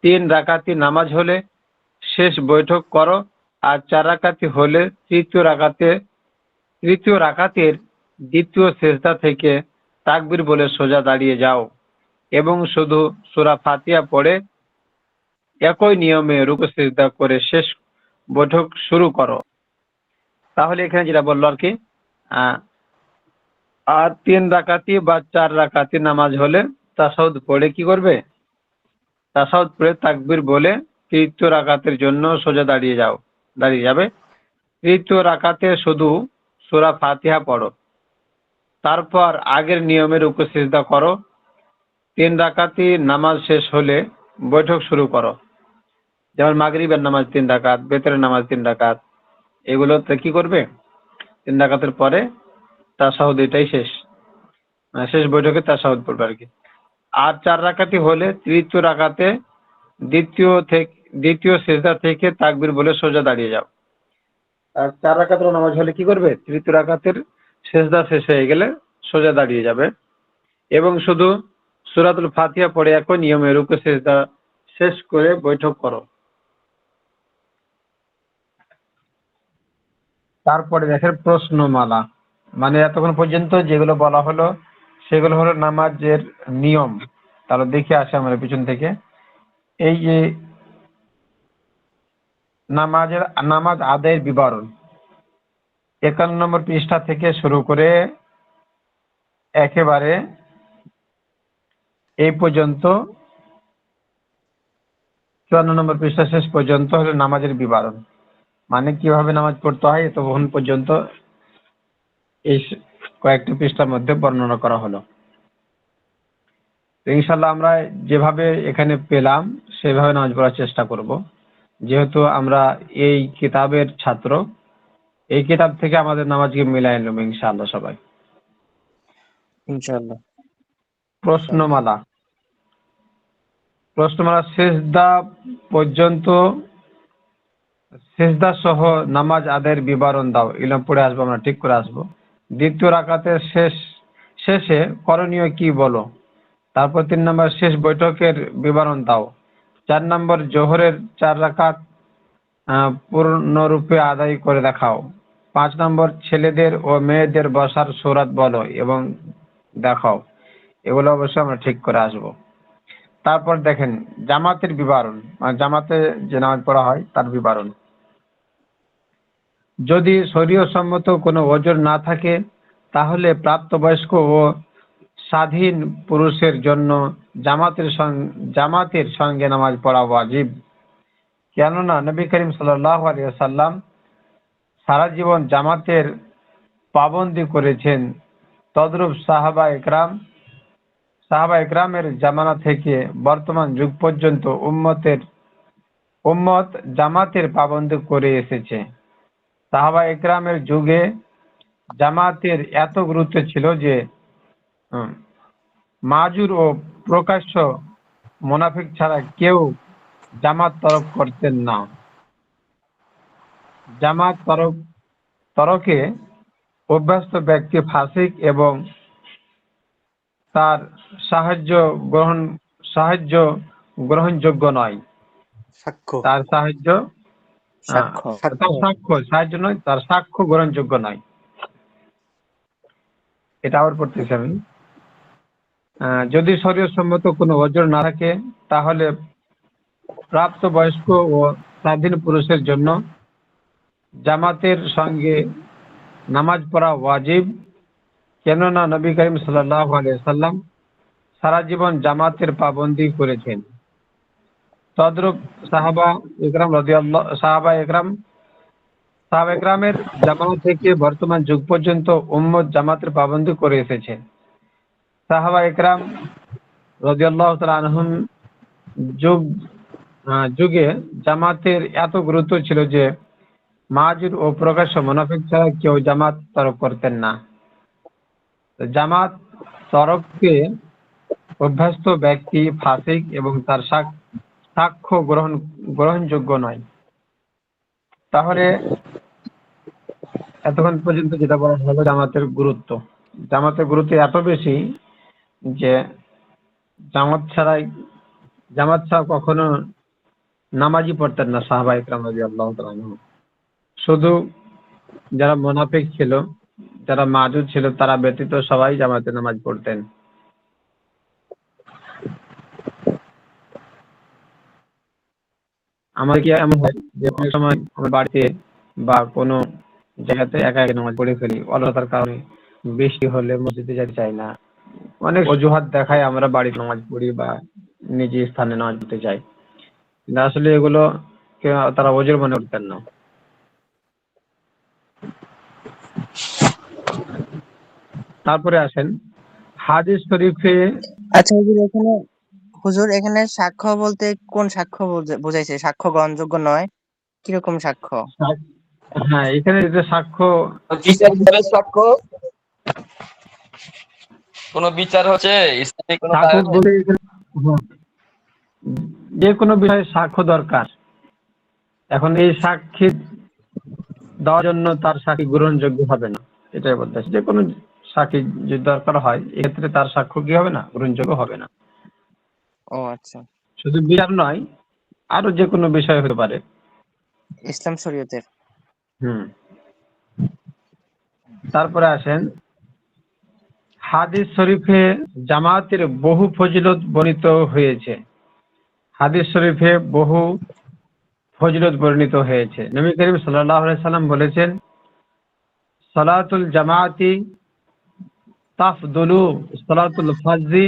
3 রাকাতি নামাজ হলে শেষ বৈঠক করো, আর 4 রাকাতি হলে তৃতীয় রাকাতের দ্বিতীয় সিজদা থেকে তাকবীর বলে সোজা দাঁড়িয়ে যাও এবং শুধু সূরা ফাতিহা পড়ে একই নিয়মে রুকু সিজদা করে শেষ বৈঠক শুরু করো। তাহলে এখানে যেটা বললো আর কি, আর 3 রাকাতি বা 4 রাকাতি নামাজ হলে তাশাহুদ পড়ে কি করবে, তাশাহুদ পড়ে তাকবীর বলে তৃতীয় রাকাতের জন্য সোজা দাঁড়িয়ে যাবে। তৃতীয় রাকাতে শুধু সূরা ফাতিহা পড়ো, তারপর আগের নিয়মে রুকু সিজদা করো। 3 রাকাতি নামাজ শেষ হলে বৈঠক শুরু করো। যেমন মাগরিবের নামাজ 3 রাকাত, বেতরের নামাজ 3 রাকাত, এগুলোতে কি করবে? 3 রাকাতের পরে তাশাহুদ, এটাই শেষ, শেষ বৈঠকে তাশাহুদ পড়বে আর কি। আর 4 রাকাতি হলে তৃতীয় রাকাতে দ্বিতীয় সিজদা থেকে তাকবীর বলে সোজা দাঁড়িয়ে যাও। আর 4 রাকাতের নামাজ হলে কি করবে? তৃতীয় রাকাতের সিজদা শেষ হয়ে গেলে সোজা দাঁড়িয়ে যাবে এবং শুধু সূরাতুল ফাতিহা পড়ে একই নিয়মে রুকু সিজদা শেষ করে বৈঠক করো। তারপরে দেখেন প্রশ্নমালা, মানে এতক্ষণ পর্যন্ত যেগুলো বলা হলো সেগুলো হলো নামাজের নিয়ম। তাহলে দেখে আসে আমরা পিছন থেকে। এই যে নামাজ আদায়ের বিবরণ 51 নম্বর পৃষ্ঠা থেকে শুরু করে একেবারে এই পর্যন্ত 54 নম্বর পৃষ্ঠা শেষ পর্যন্ত হলো নামাজের বিবরণ, মানে কিভাবে নামাজ পড়তে হয় এতক্ষণ পর্যন্ত এই কয়েকটি পৃষ্ঠার মধ্যে বর্ণনা করা হলো। ইনশাআল্লাহ আমরা যেভাবে এখানে পেলাম সেভাবে নামাজ পড়ার চেষ্টা করব। যেহেতু আমরা এই কিতাবের ছাত্র, এই কিতাব থেকে আমাদের নামাজকে মিলাই নেব ইনশাআল্লাহ সবাই। ইনশাআল্লাহ। প্রশ্নমালা সিজদা পর্যন্ত, সিজদা সহ নামাজ আদায়ের বিবরণ দাও। এগুলো পড়ে আসবো, আমরা ঠিক করে আসবো। দ্বিতীয় রাকাতের শেষে করণীয় কি বলো। তারপর 3 নম্বর শেষ বৈঠকের বিবরণ দাও। 4 নম্বর জোহরের 4 রাকাত পূর্ণরূপে আদায় করে দেখাও। 5 নম্বর ছেলেদের ও মেয়েদের বসার সূরাত বলো এবং দেখাও। এগুলো অবশ্যই আমরা ঠিক করে আসবো। তারপর দেখেন জামাতের বিবরণ, মানে জামাতে যে নামাজ পড়া হয় তার বিবরণ। যদি শরীয়তসম্মত কোনো ওজর না থাকে তাহলে প্রাপ্তবয়স্ক ও স্বাধীন পুরুষের জন্য জামাতের সঙ্গে নামাজ পড়া ওয়াজিব। কেননা নবী করিম সাল্লাল্লাহু আলাইহি ওয়াসাল্লাম সারা জীবন জামাতের পাবন্দি করেছেন। তদ্রূপ সাহাবা একরামের জামানা থেকে বর্তমান যুগ পর্যন্ত উম্মত জামাতের পাবন্দি করে এসেছে। সাহাবা একরামের যুগে জামাতের এত গুরুত্ব ছিল যে মাজুর ও প্রকাশ্য মুনাফিক ছাড়া কেউ জামাত তরক করতেন না। জামাত তরকে অভ্যস্ত ব্যক্তি ফাসিক এবং তার সাহায্য গ্রহণযোগ্য নয়। তার সাক্ষ্য গ্রহণযোগ্য নয়। এটা আবার পড়তেছি আমি। যদি শরীয়তসম্মত কোনো ওজর না থাকে তাহলে প্রাপ্তবয়স্ক ও স্বাধীন পুরুষের জন্য জামাতের সঙ্গে নামাজ পড়া ওয়াজিব। কেননা নবী করিম সাল্লাল্লাহু আলাইহি ওয়াসাল্লাম সারা জীবন জামাতের পাবন্দি করেছেন। তদ্রূপ সাহাবা একরামের জামাত থেকে বর্তমান যুগ পর্যন্ত উম্মত জামাতের পাবন্দি করে এসেছে। সাহাবা একরাম রাদিয়াল্লাহু তাআলা আনহুম যুগে জামাতের এত গুরুত্ব ছিল যে মাজুর ও প্রকাশ্য মুনাফিক ছাড়া কেউ জামাত তরক করতেন না। জামাত তরককে অভ্যস্ত ব্যক্তি ফাসিক এবং তার সাক্ষ্য গ্রহণযোগ্য নয়। তাহলে এতক্ষণ পর্যন্ত যেটা বলা হলো জামাতের গুরুত্ব এত বেশি যে জামাত ছাড়া কখনো নামাজই পড়তেন না সাহাবা ইকরাম রাদিয়াল্লাহু তাআলা আনহুম। শুধু যারা মুনাফিক ছিল, যারা মাজুদ ছিল, তারা ব্যতীত সবাই জামাতে নামাজ পড়তেন। আমাদের কি এমন হয় যে অনেক সময় আমরা বাড়িতে বা কোনো জায়গাতে একা একা নামাজ পড়ে ফেলি, অলসতার কারণে, বৃষ্টি হলে মসজিদে যেতে চাই না, অনেক অজুহাত দেখায় আমরা বাড়িতে নামাজ পড়ি বা নিজ স্থানে নামাজ পড়তে যায়, কিন্তু আসলে এগুলো তারা ওজোর মনে করতেন না। তারপরে আসেন হাদিস শরীফে। আচ্ছা হুজুর এখানে সাক্ষ্য বলতে কোন সাক্ষ্য বোঝাইছে? সাক্ষ্য গ্রহণযোগ্য নয়, কিরকম সাক্ষ্য? হ্যাঁ, এখানে যে সাক্ষ্য, বিচারের সাক্ষ্য, কোন বিচার হচ্ছে ইসলামিক কোন সাক্ষ্য কারণে? বলতে যে কোনো বিষয়ে সাক্ষ্য দরকার। এখন এই সাক্ষী দেওয়ার জন্য তার সাক্ষী গ্রহণযোগ্য হবে না, এটাই বলতেছে। যে কোনো সাক্ষী যদি দরকার হয়, এক্ষেত্রে তার সাক্ষ্য কি হবে না, গ্রহণযোগ্য হবে না। ও আচ্ছা, শুধু বিচার নয়, আরো যে কোনো বিষয় হতে পারে। ইসলাম শরীয়তের। তারপরে আসেন হাদিস শরীফে জামাতের বহু ফজিলত বর্ণিত হয়েছে। হাদিস শরীফে বহু ফজিলত বর্ণিত হয়েছে। নবী করিম সাল্লাল্লাহু আলাইহি সাল্লাম বলেছেন, সালাতুল জামাআতি তাফদুলু সালাতুল ফাজরি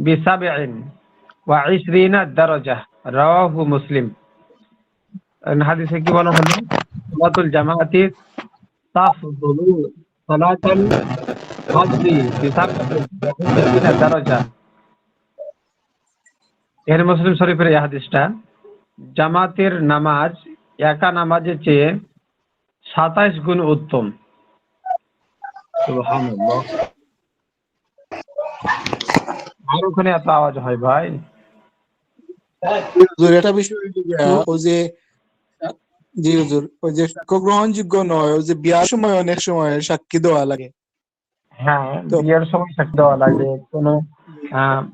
বিসাবইন ওয়া 20 দারাজাহ, রাওয়াহু মুসলিম। হাদিসে কি বলা হলো? সালাতুল জামাআতি তাফদুলু সালাতুল ফাজরি বিসাবইন ওয়া 20 দারাজাহ। এর মুসলিম শরীফের এই হাদিসটা, জামাতের নামাজ একা নামাজের চেয়ে 27 গুণ উত্তম। সুবহানাল্লাহ। আর ওখানে এত আওয়াজ হয় ভাই? হুজুর এটা বিষয় হলো যে, ওই যে জি হুজুর, ওই যে সাক্ষ্য গ্রহণযোগ্য নয়, ওই যে বিয়ার সময় অনেক সময় সাক্ষী দেওয়া লাগে। হ্যাঁ, তো বিয়ের সময় সাক্ষী দেওয়া লাগে। কোনো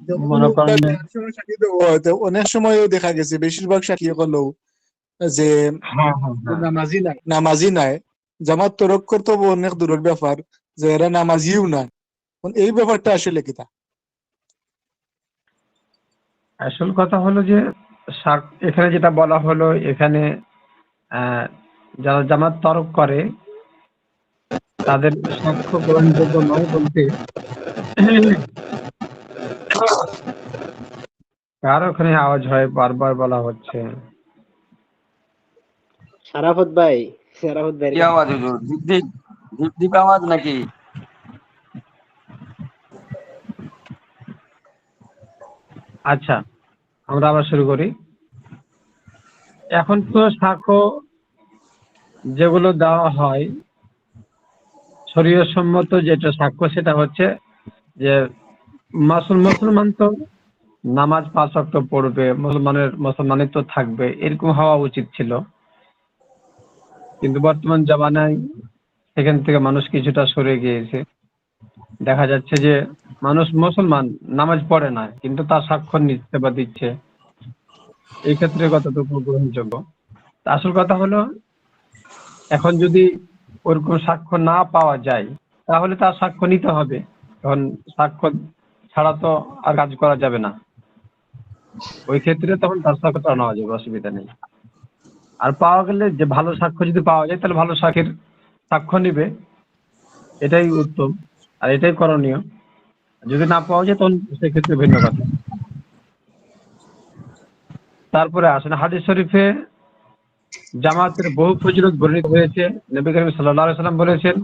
যখন মনে ওগুলা করেন বিয়ার সময় সাক্ষী দেওয়া হয়, তো অনেক সময়ও দেখা গেছে বেশিরভাগ সাক্ষী হলো যে হ্যাঁ হ্যাঁ হ্যাঁ, নামাজি নাই। জামাত তরক করতে অনেক দূরের ব্যাপার, যে এরা নামাজিও না। এই ব্যাপারটা আসলে কিতা? আসল কথা হলো যে এখানে যেটা বলা হলো, এখানে যারা জামাত তরক করে তাদের সাক্ষ্য গ্রহণযোগ্য নয় বলতে কার ওখানে আওয়াজ হয় বারবার বলা হচ্ছে? শারাফত ভাই, শারাফত ভাই কি আওয়াজ হুজুর? ঝিপ ঝিপ আওয়াজ নাকি? আচ্ছা, আমরা আবার শুরু করি। এখন তো সাক্ষ্য যেগুলো দেওয়া হয়, শরীয়ত সম্মত যেটা সাক্ষ্য, সেটা হচ্ছে যে মুসলমান তো নামাজ 5 ওয়াক্ত পড়বে, মুসলমানের তো থাকবে, এরকম হওয়া উচিত ছিল। কিন্তু বর্তমান জামানায় সেখান থেকে মানুষ কিছুটা সরে গিয়েছে। দেখা যাচ্ছে যে মানুষ মুসলমান, নামাজ পড়ে না, কিন্তু তার সাক্ষ্য নিচ্ছে বা দিচ্ছে। এই ক্ষেত্রে কতটুকু গ্রহণযোগ্য? আসল কথা হলো, এখন যদি ওরকম সাক্ষ্য না পাওয়া যায়, তাহলে তার সাক্ষ্য নিতে হবে। এখন সাক্ষ্য ছাড়া তো আর কাজ করা যাবে না। ওই ক্ষেত্রে তখন তার সাক্ষ্যটা নেওয়া যাবে, অসুবিধা নেই। আর পাওয়া গেলে, যে ভালো সাক্ষ্য যদি পাওয়া যায়, তাহলে ভালো সাক্ষীর সাক্ষ্য নিবে, এটাই উত্তম আর এটাই করণীয়। যদি না পাওয়া যায়, তখন সেক্ষেত্রে ভিন্ন কথা। তারপরে আসেন হাদিস শরীফে জামাতের বহু ফজিলত বর্ণিত হয়েছে। নবী করিম সাল্লাল্লাহু আলাইহি সাল্লাম বলেছেন,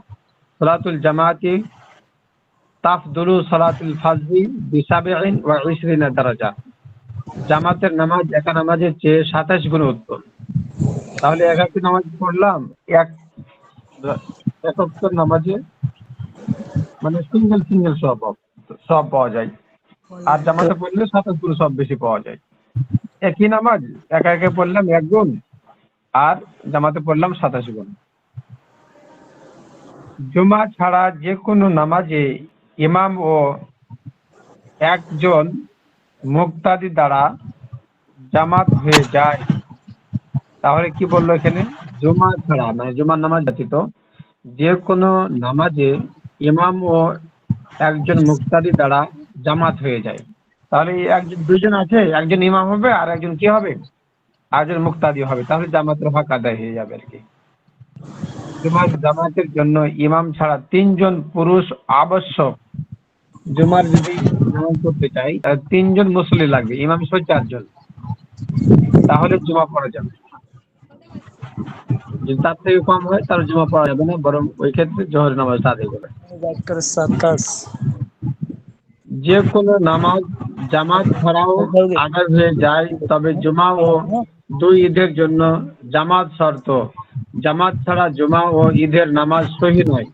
সালাতুল জামাতি তাফদুলু সালাতুল ফাজরি বিসাবইন ওয়া 20 দারাজা। জামাতের নামাজ একা নামাজের চেয়ে 27 গুণ উত্তম। তাহলে একাকী নামাজ পড়লাম, এক ওয়াক্ত নামাজে মানে সিঙ্গেল সব পাওয়া যায়, আর জামাতে পড়লে 27 গুণ সব বেশি পাওয়া যায়। একই নামাজ একা একা পড়লাম 1 গুণ, আর জামাতে পড়লাম 27 গুণ। জুমা ছাড়া যে কোনো নামাজে ইমাম ও একজন মুক্তাদি দ্বারা জামাত হয়ে যায়। তাহলে কি বললো এখানে? জুমা ছাড়া, মানে জুমার নামাজ ব্যতীত যে কোনো নামাজে ইমাম ও একজন মুক্তাদি দ্বারা জামাত হয়ে যায়। তাহলে দুইজন আছে, একজন ইমাম হবে আর একজন কি হবে, একজন মুক্তাদি হবে। তাহলে জামাতের হক আদায় হয়ে যাবে আর কি। জামাতের জন্য ইমাম ছাড়া 3 জন পুরুষ আবশ্যক। জুমার যদি নামাজ পড়তে চাই তাহলে 3 জন মুসল্লি লাগবে, ইমাম সহ 4 জন, তাহলে জুমা পড়া যাবে। যদি তার থেকে কম হয় তাহলে জুমা পড়া যাবে না, বরং ওই ক্ষেত্রে জোহর নামাজটা আদায় করবে। যে কোনো নামাজ জামাত ছাড়াও আদায় হয়ে যায়, তবে জুমা ও 2 ঈদের জন্য জামাত শর্ত। জামাত ছাড়া জুমা ও ঈদের নামাজ সহিহ নয়।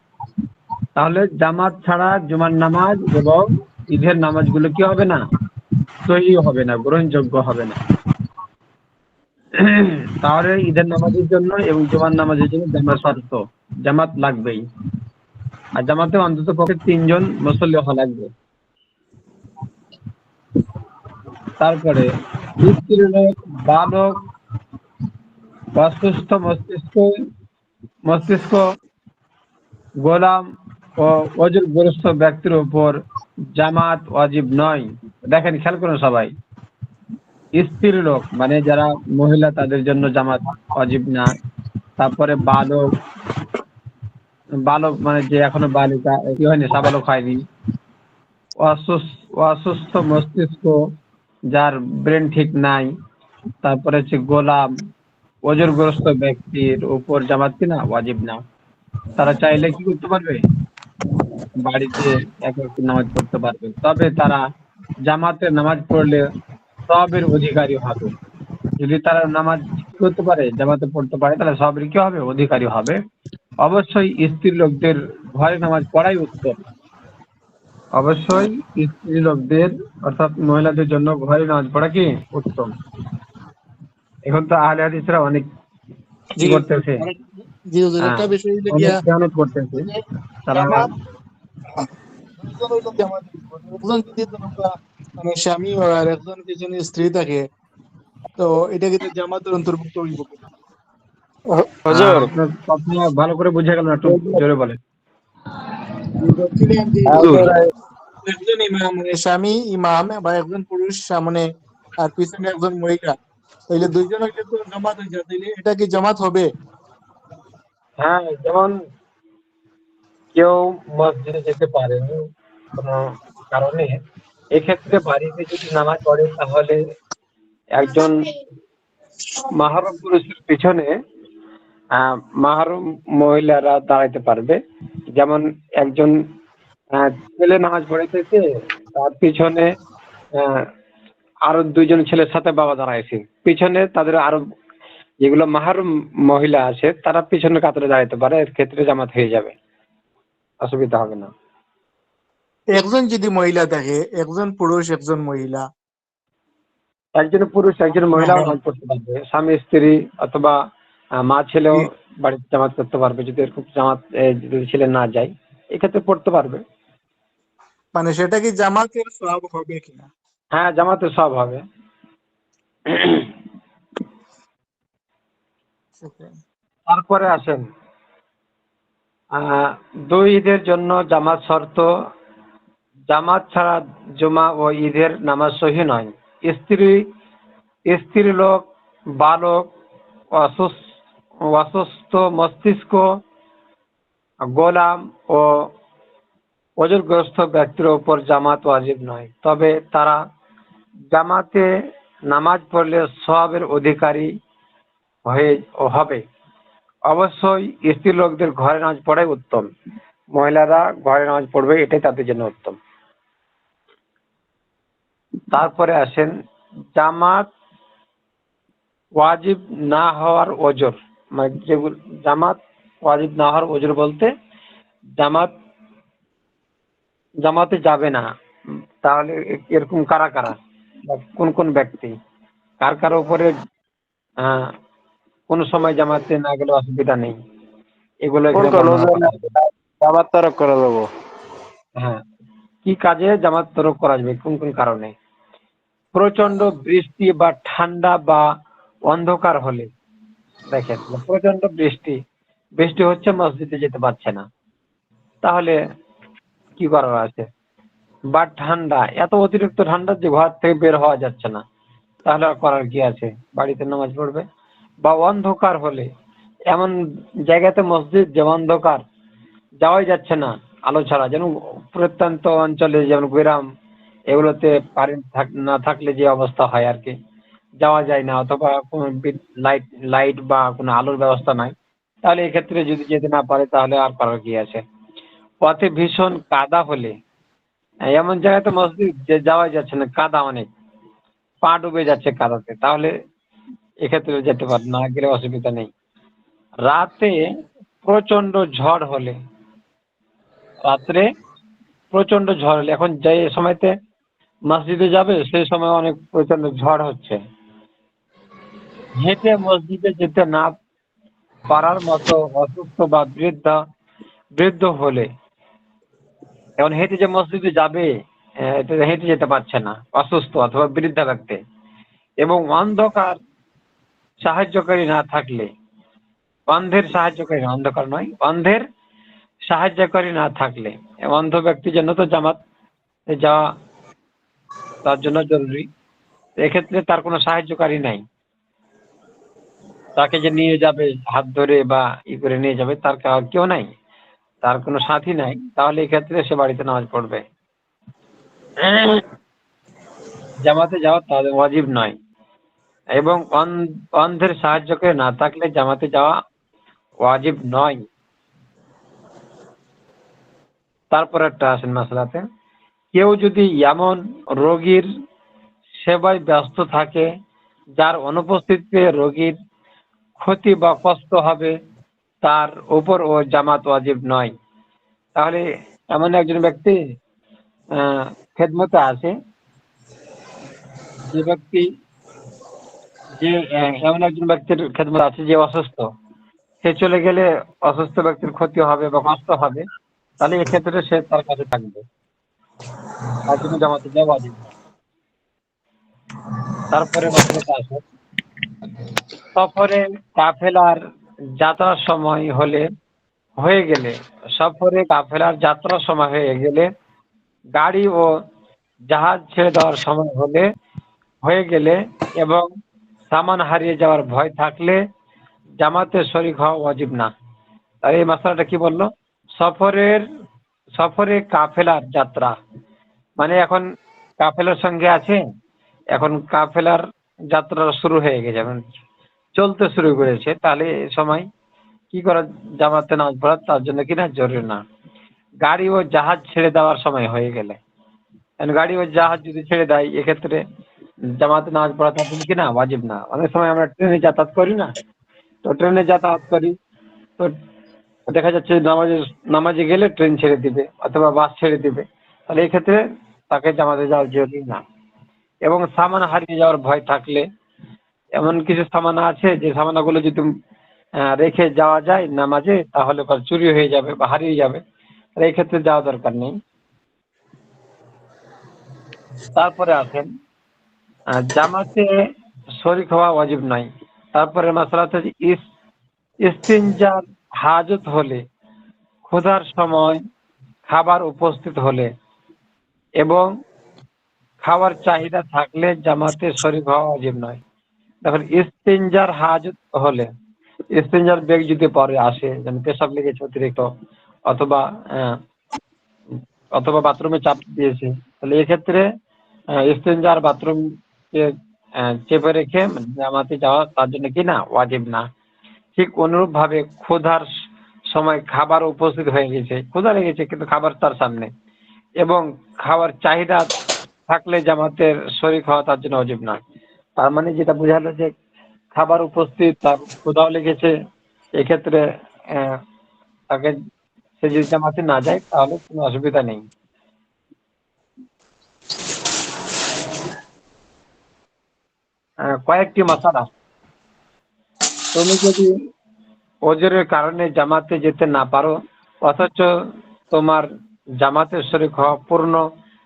তাহলে জামাত ছাড়া জুমার নামাজ এবং ঈদের নামাজগুলো কি হবে না? সহিহ হবে না, গ্রহণযোগ্য হবে না। তাহলে ঈদের নামাজের জন্য এবং জুমার নামাজের জন্য জামাত শর্ত, জামাত লাগবেই। আর জামাতে অন্তত পক্ষে 3 জন মুসল্লি হওয়া লাগবে। তারপরে স্ত্রীলোক, বালক, অসুস্থ মস্তিষ্ক, গোলাম ও অজুরগ্রস্ত ব্যক্তির উপর জামাত ওয়াজিব নয়। দেখেন, খেয়াল করুন সবাই, স্ত্রীলোক মানে যারা মহিলা, তাদের জন্য জামাত ওয়াজিব না। তারপরে বালক মানে যে এখনো বালিকা কি হয়নি, সাবালক হয়নি। অসুস্থ মস্তিষ্ক, যার ব্রেন ঠিক নাই। তারপরে হচ্ছে গোলাম, ওজরগ্রস্ত ব্যক্তির উপর জামাত কিনা ওয়াজিব না। তারা চাইলে কি করতে পারবে? বাড়িতে এক একটি নামাজ পড়তে পারবে, তবে তারা জামাতে নামাজ পড়লে সবের অধিকারী হবে। যদি তারা নামাজ করতে পারে, জামাতে পড়তে পারে, তাহলে সবের কি হবে? অধিকারী হবে। অবশ্যই স্ত্রী লোকদের ঘরে নামাজ পড়াই উত্তম। অবশ্যই স্ত্রী লোকদের অর্থাৎ মহিলাদের জন্য ঘরে নামাজ পড়া কি উত্তম। এখন তো আহলে হাদিসরা অনেক কি করতেছে, জি হুজুর, একটা বিষয় হইলো অনেক গিয়া খেয়ানত করতেছে তারা। জামাত দুইজন হইলো জামাত দিব। একজন যদি ধরুন মানে স্বামী আর একজন পিছনে স্ত্রী থাকে, তো এটা কিন্তু জামাতের অন্তর্ভুক্ত হইব কিনা? হুজুর, আপনার কথা ভালো করে বুঝে গেল না, একটু জোরে বলেন। বলছিলাম যে হুজুর, একজন ইমাম মানে স্বামী ইমাম বা একজন পুরুষ সামনে আর পিছনে একজন মহিলা, তাইলে দুইজন হইলে তো জামাত হয়ে যায়, তাইলে এটা কি জামাত হবে? হ্যাঁ, যেমন কেউ মসজিদে যেতে পারে কোনো কারণে, এক্ষেত্রে বাড়িতে যদি নামাজ পড়ে তাহলে একজন মাহরম পুরুষের পিছনে মাহরম মহিলারা দাঁড়াইতে পারবে। যেমন একজন ছেলে নামাজ পড়াইতেছে, তার পিছনে আহ, আরো 2জন ছেলের সাথে বাবা দাঁড়াইছে, পিছনে তাদের আরো যেগুলো মাহরম মহিলা আছে তারা পিছনে কাতারে দাঁড়াইতে পারে। এর ক্ষেত্রে জামাত হয়ে যাবে, অসুবিধা হবে না। একজন যদি মহিলা থাকে, একজন পুরুষ একজন মহিলা, একজন পুরুষ একজন মহিলাও নামাজ পড়তে পারবে, স্বামী স্ত্রী অথবা মা ছেলেও বাড়িতে জামাত করতে পারবে। যদি এরকম জামাত যদি ছেলে না যায়, এক্ষেত্রে পড়তে পারবে। মানে সেটা কি জামাতের সওয়াব হবে কিনা? হ্যাঁ, জামাতে সব হবে। তারপরে আসেন 2 ঈদের জন্য জামাত শর্ত। জামাত ছাড়া জুমা ও ঈদের নামাজ সহিহ নয়। স্ত্রী লোক, বালক, অসুস্থ মস্তিষ্ক, গোলাম ও ওজরগ্রস্ত ব্যক্তির উপর জামাত ওয়াজিব নয়, তবে তারা জামাতে নামাজ পড়লে সওয়াবের অধিকারী হবে। অবশ্যই স্ত্রী লোকদের ঘরে নামাজ পড়াই উত্তম। মহিলারা ঘরে নামাজ পড়বে, এটাই তাদের জন্য উত্তম। তারপরে আসেন জামাত ওয়াজিব না হওয়ার ওজর। মানে যেগুলো জামাত ওয়াজিব না হওয়ার ওজর বলতে, জামাতে যাবে না, তাহলে এরকম কারা কারা বা কোন কোন ব্যক্তি, কার উপরে কোন সময় জামাতে না গেলে অসুবিধা নেই, এগুলো কোন এখানে কোন বর্ণনা ওজন করা হবে। জামাত তরক করে দেবো? হ্যাঁ, কি কাজে জামাত তরক করা যাবে, কোন কোন কারণে? প্রচন্ড বৃষ্টি বা ঠান্ডা বা অন্ধকার হলে। দেখেন, প্রচন্ড বৃষ্টি হচ্ছে, মসজিদে যেতে পারছে না, তাহলে কি করার আছে? বা ঠান্ডা, এত অতিরিক্ত ঠান্ডা যে ঘর থেকে বের হওয়া যাচ্ছে না, তাহলে আর করার কি আছে? বাড়িতে নামাজ পড়বে। বা অন্ধকার হলে, এমন জায়গাতে মসজিদ যে অন্ধকার, যাওয়াই যাচ্ছে না, আলো ছাড়া, যেন প্রত্যন্ত অঞ্চলে যেমন গ্রাম এগুলোতে কারেন্ট না থাকলে যে অবস্থা হয় আর কি, যাওয়া যায় না, অথবা কোনো লাইট লাইট বা কোনো আলোর ব্যবস্থা নাই, তাহলে এক্ষেত্রে যদি যেতে না পারে তাহলে আর করার কি আছে। পথে ভীষণ কাদা হলে, এমন জায়গায় তো মসজিদ যে যাওয়া যাচ্ছে না, কাদা অনেক, পা ডুবে যাচ্ছে কাদাতে, তাহলে এক্ষেত্রে যেতে পারে, না গেলে অসুবিধা নেই। রাতে প্রচন্ড ঝড় হলে, রাত্রে প্রচন্ড ঝড় হলে, এখন যে সময়তে মসজিদে যাবে সেই সময় অনেক প্রচন্ড ঝড় হচ্ছে, হেঁটে মসজিদে যেতে না পারার মতো অসুস্থ বা বৃদ্ধ হলে, এখন হেঁটে যে মসজিদে যাবে, এটা হেঁটে যেতে পারছে না, অসুস্থ অথবা বৃদ্ধা ব্যক্তি, এবং অন্ধকার সাহায্যকারী না থাকলে, অন্ধের সাহায্যকারী না, অন্ধকার নয়, অন্ধের সাহায্যকারী না থাকলে, অন্ধ ব্যক্তির জন্য তো জামাত যাওয়া তার জন্য জরুরি, এক্ষেত্রে তার কোনো সাহায্যকারী নাই, তাকে যে নিয়ে যাবে হাত ধরে বা করে নিয়ে যাবে, তার কেউ নাই, তার কোনো সাথী নাই, তাহলে এক্ষেত্রে সে বাড়িতে নামাজ পড়বে। জামাতে যাওয়া তাদের ওয়াজিব নয়, এবং অন্ধের সাহায্যকারী না থাকলে জামাতে যাওয়া ওয়াজিব নয়। তারপর একটা আসেন মাসলাতে, কেউ যদি এমন রোগীর সেবায় ব্যস্ত থাকে যার অনুপস্থিতিতে রোগীর ক্ষতি বা কষ্ট হবে, তার উপর ও জামাত ওয়াজিব নয়। তাহলে এমন একজন ব্যক্তি খেদমতে আছে, যে ব্যক্তি যে এমন একজন ব্যক্তির খেদমত আছে যে অসুস্থ, সে চলে গেলে অসুস্থ ব্যক্তির ক্ষতি হবে বা কষ্ট হবে, তাহলে এক্ষেত্রে সে তার কাছে থাকবে, তার জন্য জামাতে যাওয়া ওয়াজিব নয়। তারপরে মাসলাতে আসে, সফরে কাফেলার যাত্রার সময় হয়ে গেলে, সফরে কাফেলার যাত্রার সময় হয়ে গেলে, গাড়ি ও জাহাজ ছেড়ে দেওয়ার সময় হয়ে গেলে, এবং সামান হারিয়ে যাওয়ার ভয় থাকলে জামাতে শরীক হওয়া ওয়াজিব না। আর এই মাসলাটা কি বললো? সফরে কাফেলার যাত্রা, মানে এখন কাফেলার সঙ্গে আছে, এখন কাফেলার যাত্রা শুরু হয়ে গেছে, এখন চলতে শুরু করেছে, তাহলে এই সময় কি করা, জামাতে নামাজ পড়া তার জন্য কিনা জরুরি না। গাড়ি ও জাহাজ ছেড়ে দেওয়ার সময় হয়ে গেলে, গাড়ি ও জাহাজ যদি ছেড়ে দেয়, এক্ষেত্রে জামাতে নামাজ পড়া তার জন্য কিনা ওয়াজিব না। অনেক সময় আমরা ট্রেনে যাতায়াত করি না, তো ট্রেনে যাতায়াত করি, তো দেখা যাচ্ছে নামাজে গেলে ট্রেন ছেড়ে দিবে অথবা বাস ছেড়ে দিবে, তাহলে এই ক্ষেত্রে তাকে জামাতে যাওয়া জরুরি না। এবং সামান হারিয়ে যাওয়ার ভয় থাকলে, এমন কিছু সামানা আছে যে সামানাগুলো যদি রেখে যাওয়া যায় নামাজে, তাহলে চুরি হয়ে যাবে বা হারিয়ে যাবে, তাহলে এই ক্ষেত্রে যাওয়া দরকার নেই। তারপরে আছেন জামাতে শরীক হওয়া ওয়াজিব নয়। তারপরে মাসলা হচ্ছে ইস্তিনজার হাজত হলে, ক্ষুধার সময় খাবার উপস্থিত হলে এবং খাওয়ার চাহিদা থাকলে জামাতে শরীক হওয়া ওয়াজিব নয়। দেখুন, ইস্তিনজার হাজত হলে, ইস্তিনজার বেগ যদি পরে আসে, যেন পেশাব লেগেছে অতিরিক্ত, অথবা বাথরুমে চাপ দিয়েছে, তাহলে এক্ষেত্রে ইস্তিনজার বাথরুম চেপে রেখে জামাতে যাওয়া তার জন্য কি না ওয়াজিব না। ঠিক অনুরূপ ভাবে ক্ষুধার সময় খাবার উপস্থিত হয়ে গেছে, ক্ষুধা লেগেছে কিন্তু খাবার তার সামনে, এবং খাওয়ার চাহিদা থাকলে জামাতের শরীক হওয়া তার জন্য ওয়াজিব না। তার মানে যেটা বোঝালো যে খাবার উপস্থিত, তার ক্ষুধাও লেগেছে, এক্ষেত্রে তাকে সে যদি জামাতে না যায় তাহলে কোনো অসুবিধা নেই। কয়েকটি মাসালা, তুমি যদি ওজরের কারণে জামাতে যেতে না পারো, অথচ তোমার জামাতের শরীক হওয়া পূর্ণ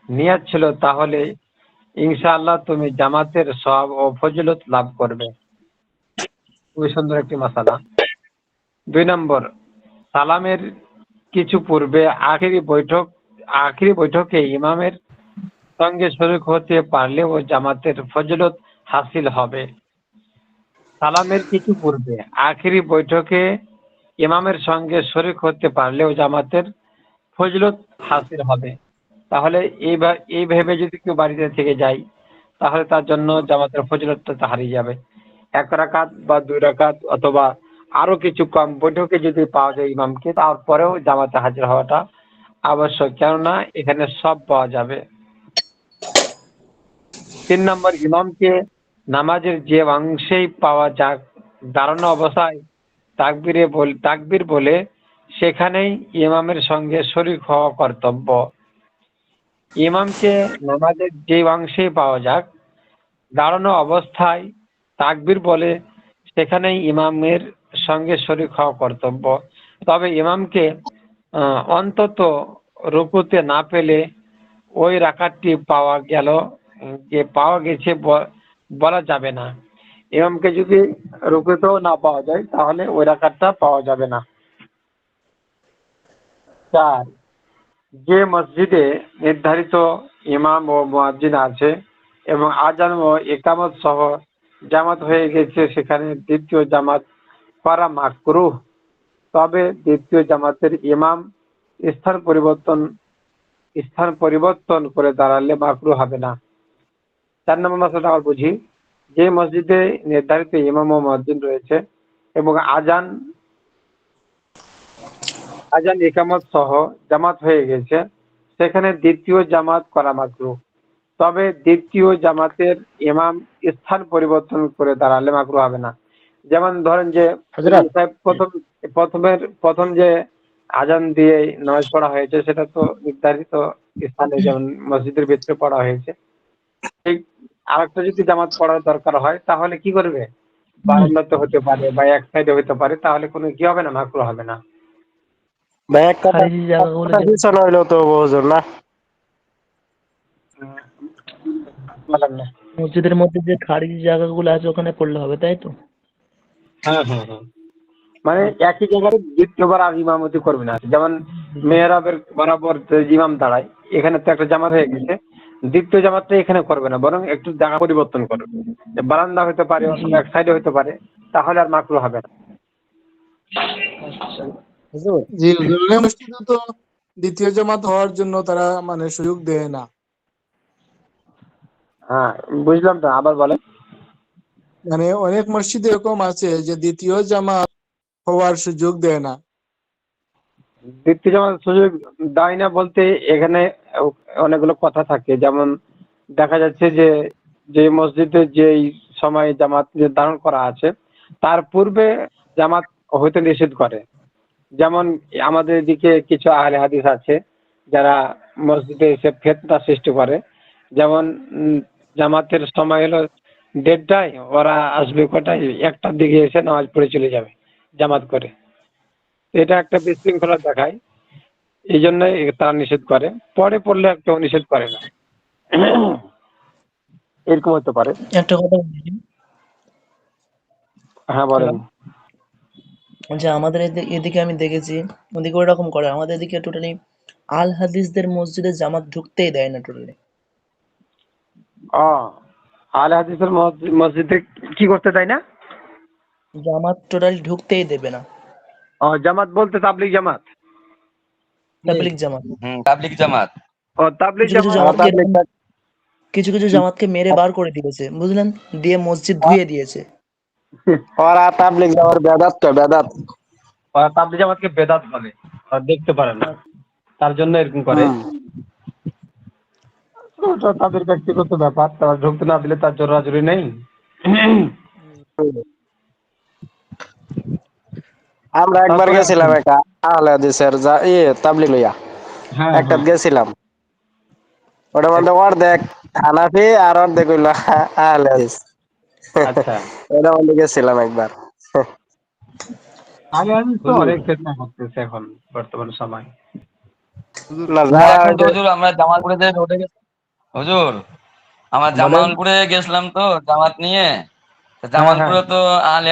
নিয়াত ছিল, তাহলে ইনশাআল্লাহ তুমি জামাতের সওয়াব ও ফজিলত লাভ করবে। খুবই সুন্দর একটি মাসালা। 2 নম্বর, সালামের কিছু পূর্বে আখিরি বৈঠকে ইমামের সঙ্গে শরীক হতে পারলেও জামাতের ফজিলত হাসিল হবে। সালামের কিছু পূর্বে আখিরি বৈঠকে ইমামের সঙ্গে শরীক হতে পারলেও জামাতের ফজিলত হাসিল হবে। তাহলে এই ভেবে যদি কেউ বাড়িতে থেকে যায় তাহলে তার জন্য জামাতের ফজিলতটা হারিয়ে যাবে। 1 রাকাত বা 2 রাকাত অথবা আরো কিছু কম বৈঠকে যদি পাওয়া যায় ইমামকে, তারপরেও জামাতে হাজির হওয়াটা আবশ্যক, কেননা এখানে সব পাওয়া যাবে। 3 নম্বর, ইমামকে নামাজের যে অংশেই পাওয়া যাক দাঁড়ানো অবস্থায় তাকবীর বলে সেখানেই ইমামের সঙ্গে শরীক হওয়া কর্তব্য। ইমামকে নামাজের যে অংশেই পাওয়া যাক দাঁড়ানো অবস্থায় তাকবীর বলে সেখানেই ইমামের সঙ্গে শরীক হওয়া কর্তব্য। তবে ইমামকে অন্তত রুকুতে না পেলে ওই রাকাতটি পাওয়া গেছে বলা যাবে না। ইমামকে যদি রুকুতেও না পাওয়া যায় তাহলে ওই রাকাতটা পাওয়া যাবে না। 4, যে মসজিদে নির্ধারিত ইমাম ও মুয়াজ্জিন আছে এবং আজান ও ইকামত সহ জামাত হয়ে গেছে সেখানে দ্বিতীয় জামাত করা মাকরুহ। তবে দ্বিতীয় জামাতের ইমাম স্থান পরিবর্তন করে দাঁড়ালে মাকরুহ হবে না। 4 নম্বর মাসলাটা আবার বুঝি। যে মসজিদে নির্ধারিত ইমাম ও মুয়াজ্জিন রয়েছে এবং আজান ইকামত সহ জামাত হয়ে গেছে সেখানে দ্বিতীয় জামাত করা মাকরুহ। তবে দ্বিতীয় জামাতের ইমাম স্থান পরিবর্তন করে দাঁড়ালে মাকরুহ হবে না। যেমন ধরেন যে প্রথম যে আজান দিয়ে নামাজ পড়া হয়েছে সেটা তো নির্ধারিত স্থানে, যেমন মসজিদের ভিতরে পড়া হয়েছে। ঠিক আরেকটা যদি জামাত পড়ার দরকার হয় তাহলে কি করবে? বারান্দাতে হতে পারে বা এক সাইডে হতে পারে, তাহলে কোনো কি হবে না, মাকরুহ হবে না। ভাই একটা কথা পিছনে হইলো তো হুজুর না? বলেন না। মসজিদের মধ্যে যে খারিজি জায়গাগুলো আছে ওখানে পড়লে হবে, তাই তো? হ্যাঁ, মানে একই জায়গায় দ্বিতীয়বার আর ইমামতি করবে না। যেমন মেহরাবের বরাবর যে ইমাম দাঁড়ায়, এখানে তো একটা জামাত হয়ে গেছে, দ্বিতীয় জামাতটা এখানে করবে না, বরং একটু জায়গা পরিবর্তন করবে। বারান্দা হতে পারে অথবা এক সাইডে হতে পারে, তাহলে আর মাকরুহ হবে না। জি হুজুর, অনেক মসজিদে তো দ্বিতীয় জামাত হওয়ার জন্য তারা মানে সুযোগ দেয় না। হ্যাঁ, বুঝলাম তো, আবার বলেন। মানে অনেক মসজিদে এরকম আছে যে দ্বিতীয় জামাত হওয়ার সুযোগ দেয় না। দ্বিতীয় জামাত সুযোগ দেয় না বলতে এখানে অনেকগুলো কথা থাকে। যেমন দেখা যাচ্ছে যে মসজিদে যেই সময় জামাত নির্ধারণ করা আছে তার পূর্বে জামাত হইতে নিষেধ করে। যেমন আমাদের এদিকে কিছু আহলে হাদিস আছে যারা মসজিদে এসে ফিতনা সৃষ্টি করে। যেমন জামাতের সময় হলো 1:30টায়, ওরা আসবে কটায়? 1টার দিকে এসে নামাজ পড়ে চলে যাবে জামাত করে। এটা একটা বিশৃঙ্খলা দেখায়, এই জন্য তারা নিষেধ করে। পরে পড়লে কেউ নিষেধ করে না, এরকম হতে পারে। একটা কথা বলি, হ্যাঁ বলেন। যে আমাদের এদিকে আমি দেখেছি, ওদিকে ওরকম করে, আমাদের এদিকে টোটালি আল হাদিসদের মসজিদে জামাত ঢুকতেই দেয় না টোটালি। আহলে হাদিসের মসজিদে কি করতে দেয় না? জামাত টোটালি ঢুকতেই দেবে না। জামাত বলতে তাবলিগ জামাত? তাবলিগ জামাত। তাবলিগ জামাত। তাবলিগ কিছু কিছু জামাতকে মেরে বার করে দিয়েছে, বুঝলেন, দিয়ে মসজিদ ধুয়ে দিয়েছে। ওরা তাবলিগ জামাতের বেদাত। ওরা তাবলিগ জামাতকে বেদাত বলে, দেখতে পারে না, তার জন্য এরকম করে। ওটা তাদের ব্যক্তিগত ব্যাপার, তারা ঢুকতে না দিলে তার জোরাজুরি নেই। আমরা একবার গেছিলাম একটা আহলে হাদিসের তাবলিগ লইয়া, একটা গেছিলাম। ওটার মধ্যে অর্ধেক হানাফি আর অর্ধেক হইলো আহলে হাদিস। আচ্ছা, ওটার মধ্যে গেছিলাম একবার। আহলে হাদিস তো অনেক ফিতনা করতেছে এখন বর্তমান সময়। হুজুর আমরা জামালপুরে যে রোডে হুজুর আমরা জামালপুরে গেছিলাম তো জামাত নিয়ে। জামালপুরে তো আহলে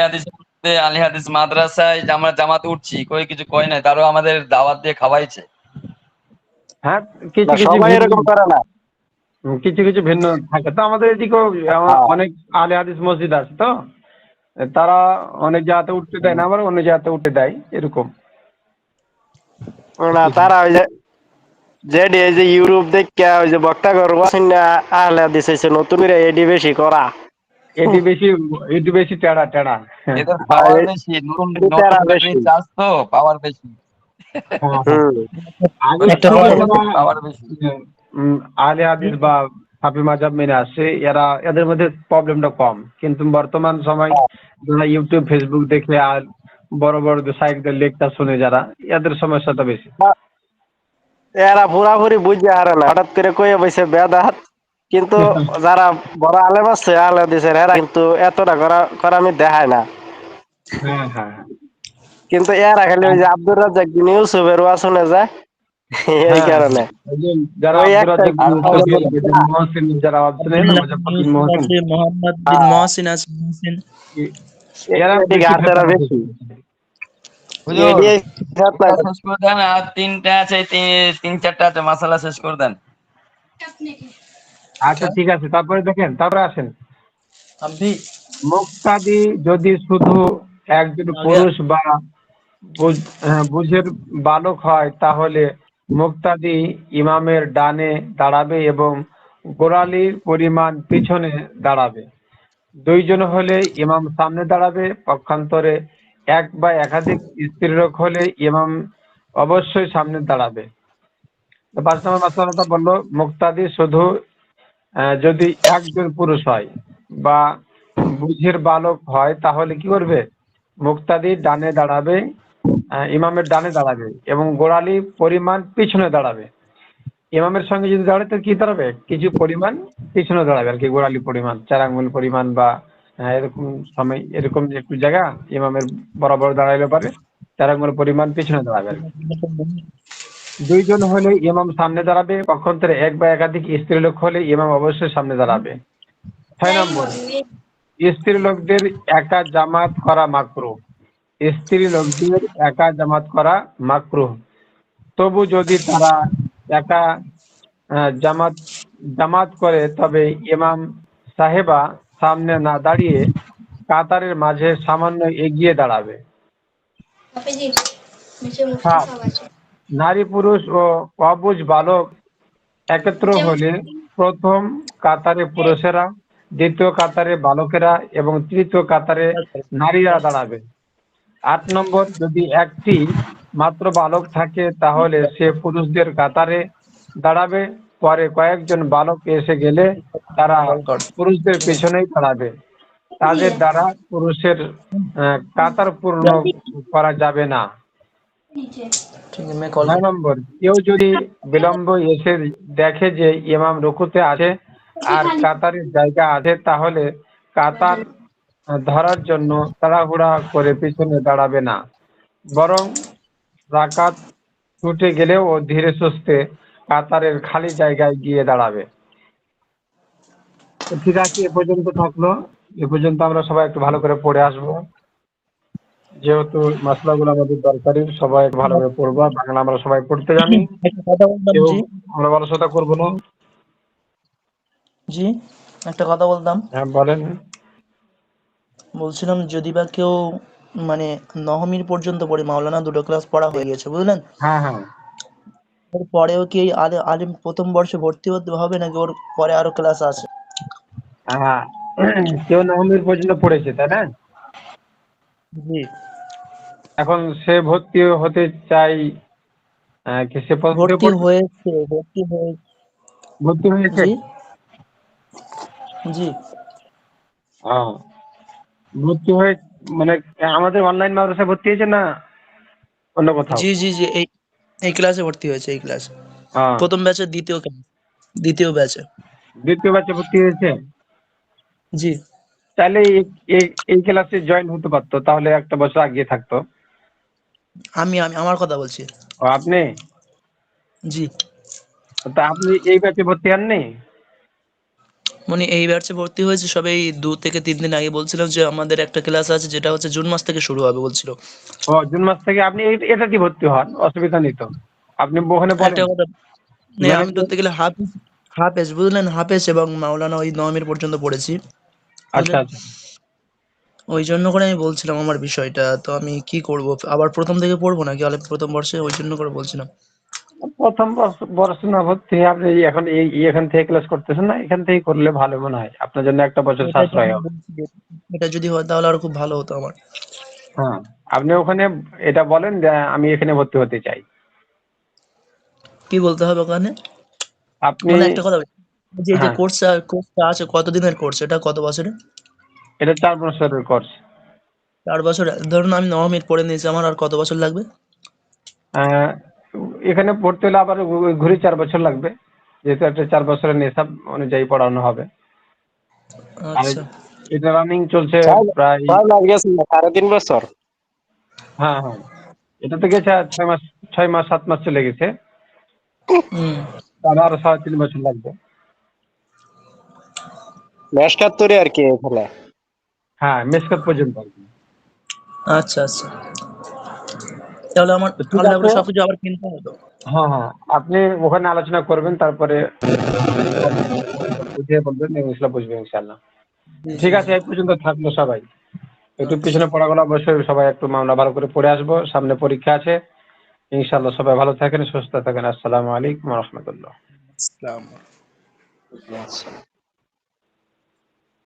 হাদিস মাদ্রাসায় আমরা জামাত উঠছি, কই কিছু কয় নাই, তারও আমাদের দাওয়াত দিয়ে খাওয়াইছে। হ্যাঁ, কিছু কিছু ভিন্ন থাকে তো। আমাদের এদিকেও অনেক আহলে হাদিস মসজিদ আছে তো, তারা অনেক জায়গাতে উঠতে দেয় না, আবার অন্য জায়গাতে উঠতে দেয়, এরকম। না, তারা ওই যে যেটি এই যে ইউরোপ দেখা ওই যে বক্তা করবো না আহলে দিছে নতুন করে এডি বেশি করা এটি বেশি এটি বেশি টেড়া টেড়া। হ্যাঁ এদের পাওয়ার বেশি, নতুন নতুন ব্যাটারি বেশি চার্জ তো পাওয়ার বেশি। হ্যাঁ। হুম আগের একটা যুগে কথা যারা পাওয়ার বেশি। আহলে হাদিস বা হাফি মাযহাব মেনে আসে এদের মধ্যে প্রবলেমটা কম, কিন্তু বর্তমান সময় যারা ইউটিউব ফেসবুক দেখে আর বড় বড় শাইখদের লেকচার শুনে যারা, এদের সমস্যাটা বেশি। এরা পুরাপুরি বুঝতে পারে না, হঠাৎ করে কয়ে বসে বেদাত, কিন্তু যারা বড় আলেম আছে আহলে হাদিসের এরা কিন্তু এতটা করা করা আমি দেখায় না, হ্যাঁ হ্যাঁ কিন্তু এরা খালি ওই যে আব্দুর রাজ্জাক বিন ইউসুফের ওয়াজ শুনে যায় এই হ্যাঁ কারণে ওই যে যারা ওই আব্দুর একটা রাজ্জাক বিন আর ইউসুফ, বেদিন মহসিন যারা আছে না, মুজাফফর বিন মহসিন, মোহাম্মদ বিন মহসিন আছে মহসিন। এরা এদিকে বেশি হাতেরা ফেতনা বেশি হুজুর এদিকে এটা শেষ করে দেন, আর তিনটা আছে, তিন চারটা আছে, মাসালা শেষ করে দেন। আচ্ছা ঠিক আছে, তারপরে দেখেন, তারপরে আসেন अभी মুক্তাদি যদি শুধু একজন পুরুষ বা বুঝের বালক হয়, তাহলে মুক্তাদি ইমামের ডানে দাঁড়াবে এবং গোড়ালির পরিমাণ পিছনে দাঁড়াবে। দুইজন হলে ইমাম সামনে দাঁড়াবে, পক্ষান্তরে এক বা একাধিক স্ত্রীলোক হলে ইমাম অবশ্যই সামনে দাঁড়াবে। তো 5 নম্বর মাসালাটা বললো মুক্তাদি শুধু যদি একজন পুরুষ হয় বা বুঝের বালক হয়, তাহলে কি করবে? মুক্তাদি ডানে দাঁড়াবে, ইমামের ডানে দাঁড়াবে এবং গোড়ালি পরিমাণ পিছনে দাঁড়াবে। ইমামের সঙ্গে যদি দাঁড়ায় তো কি দাঁড়াবে? কিছু পরিমাণ পিছনে দাঁড়াবে আর কি, গোড়ালি পরিমাণ 4 আঙ্গুল পরিমাণ বা এরকম সময়, এরকম যে একটু জায়গা ইমামের বরাবর দাঁড়াইলে পারে 4 আঙ্গুল পরিমাণ পিছনে দাঁড়াবে আর কি। দুইজন হলে ইমাম সামনে দাঁড়াবে, পক্ষান্তরে এক বা একাধিক স্ত্রীলোক হলে ইমাম অবশ্যই সামনে দাঁড়াবে। 6 নম্বর, স্ত্রী লোকদের একা জামাত করা মাকরুহ। স্ত্রী লোকদের একা জামাত করা মাকরুহ। তবু যদি তারা একা জামাত জামাত করে, তবে ইমাম সাহেবা সামনে না দাঁড়িয়ে কাতারের মাঝে সামান্য এগিয়ে দাঁড়াবে। 7, নারী পুরুষ ও অবুঝ বালক একত্র হলে প্রথম কাতারে পুরুষেরা, দ্বিতীয় কাতারে বালকেরা এবং তৃতীয় কাতারে নারীরা দাঁড়াবে। 8 নম্বর, যদি একটি মাত্র বালক থাকে তাহলে সে পুরুষদের কাতারে দাঁড়াবে, পরে কয়েকজন বালক এসে গেলে তারা পুরুষদের পেছনেই দাঁড়াবে। তাদের দ্বারা পুরুষের কাতার পূর্ণ করা যাবে না। ठीक है मैं कॉल 9 নম্বর, কেউ যদি বিলম্ব এসে দেখে যে ইমাম রুকুতে আছে আর কাতারের জায়গা আছে, তাহলে কাতার ধরার জন্য তাড়াহুড়া করে পিছনে দাঁড়াবে না, বরং রাকাত ছুটে গেলেও ও ধীরে সুস্থে কাতারের খালি জায়গায় গিয়ে দাঁড়াবে। তো ঠিক আছে, এ পর্যন্ত থাকলো। এ পর্যন্ত আমরা সবাই একটু ভালো করে পড়ে আসবো, যেহেতু মশলাগুলো আমাদের দরকারি, সবাই ভালোভাবে পড়বো। বাংলা আমরা সবাই পড়তে জানি, একটা কথা বলতাম কেউ জি। আমরা অলসতা করবো না। জি একটা কথা বলতাম, হ্যাঁ বলেন। বলছিলাম যদি বা কেউ মানে নহমির পর্যন্ত পড়ে, মাওলানা 2টো ক্লাস পড়া হয়ে গেছে বুঝলেন, হ্যাঁ হ্যাঁ এর পরেও কি এই আলিম প্রথম বর্ষে ভর্তি হতে হবে নাকি ওর পরে আরো ক্লাস আছে? হ্যাঁ, কেউ নবমীর পর্যন্ত পড়েছে তাই না? জি এখন সে ভর্তি হতে চাই, কি সে ভর্তি হয়েছে, ভর্তি হয়েছে। ভর্তি হয়েছে? জি জি হ্যাঁ, ভর্তি হয়ে মানে আমাদের অনলাইন মাদ্রাসায় ভর্তি হয়েছে না অন্য কোথাও? জি জি জি এই এই ক্লাসে ভর্তি হয়েছে, এই ক্লাস হ্যাঁ, প্রথম ব্যাচের দ্বিতীয় ক্লাস, দ্বিতীয় ব্যাচে। দ্বিতীয় ব্যাচে ভর্তি হয়েছে। জি তাহলে এই ক্লাসে জয়েন হতে পারতো, তাহলে একটা বছর আগিয়ে থাকতো। আমি আমি আমার কথা বলছি। ও আপনি, জি তা আপনি এই ব্যাচে ভর্তি হননি? মানে এই ব্যাচে ভর্তি হয়েছে সবে এই 2 থেকে 3 দিন আগে। বলছিলাম যে আমাদের একটা ক্লাস আছে যেটা হচ্ছে জুন মাস থেকে শুরু হবে বলছিল। ও জুন মাস থেকে আপনি এটাতে ভর্তি হন, অসুবিধা নেই তো। আপনি ওখানে একটা বলেন কথা নেই, আমি ধরতে গেলে হাফেজ, হাফেজ বুঝলেন, হাফেজ এবং মাওলানা ওই নবমের পর্যন্ত পড়েছি আচ্ছা বুঝলেন। আচ্ছা। ওই জন্য করে আমি বলছিলাম আমার বিষয়টা, তো আমি কি করব, আবার প্রথম থেকে পড়বো নাকি প্রথম বর্ষে, ওই জন্য করে বলছিলাম। প্রথম বর্ষ না ভর্তি, আপনি এখন এখান থেকে ক্লাস করতেছেন না, এখান থেকে করলে ভালো মনে হয়, আপনার জন্য একটা বছর এটাই তো সাশ্রয় আমি হবে। বলছি যে এটা যদি হয় তাহলে আরো খুব ভালো হতো আমার। হ্যাঁ, আপনি ওখানে এটা বলেন যে আমি এখানে ভর্তি হতে চাই। কি বলতে হবে ওখানে? আপনি মানে একটা কথা বলি, যে হ্যাঁ, কোর্সটা আছে কতদিনের কোর্স, এটা কত বছরের? এটা 4 বছরের কোর্স। 4 বছর। ধরুন আমি 9 মিনিট পড়ে নিয়েছি, আমার আর কত বছর লাগবে? এখানে পড়তে হলে আবার ঘুরে 4 বছর লাগবে, যেহেতু একটা 4 বছরের নিসাব অনুযায়ী পড়ানো হবে। আর আচ্ছা। এটা রানিং চলছে প্রায় 6 মাস গেছে না, 3.5 বছর। হ্যাঁ হ্যাঁ, এটা তো গেছে 6 মাস, 6 মাস 7 মাস চলে গেছে, হুম। তাহলে আরো 3.5 বছর লাগবে। মেশকাত্তরে আর কি এখানে। হ্যাঁ, মেসকাত পর্যন্ত আর কি। আচ্ছা আচ্ছা, তাহলে আমার তো ঠিক আলাদা আছে, করে সবকিছু আবার কিনতে হবে তো? হ্যাঁ হ্যাঁ, আপনি ওখানে আলোচনা করবেন, তারপরে বুঝিয়ে বলবেন, ইনশাল্লাহ বুঝবে ইনশাল্লাহ। জি জি ঠিক আছে, জি। এই পর্যন্ত থাকলো সবাই। একটু আচ্ছা। পিছনে পড়াগুলো অবশ্যই সবাই একটু মামলা ভালো করে পড়ে আসবো, সামনে পরীক্ষা আছে। ইনশাল্লাহ সবাই ভালো থাকেন, সুস্থ থাকেন। আসসালামু আলাইকুম ওয়া রাহমাতুল্লাহ। আসসালাম। আচ্ছা।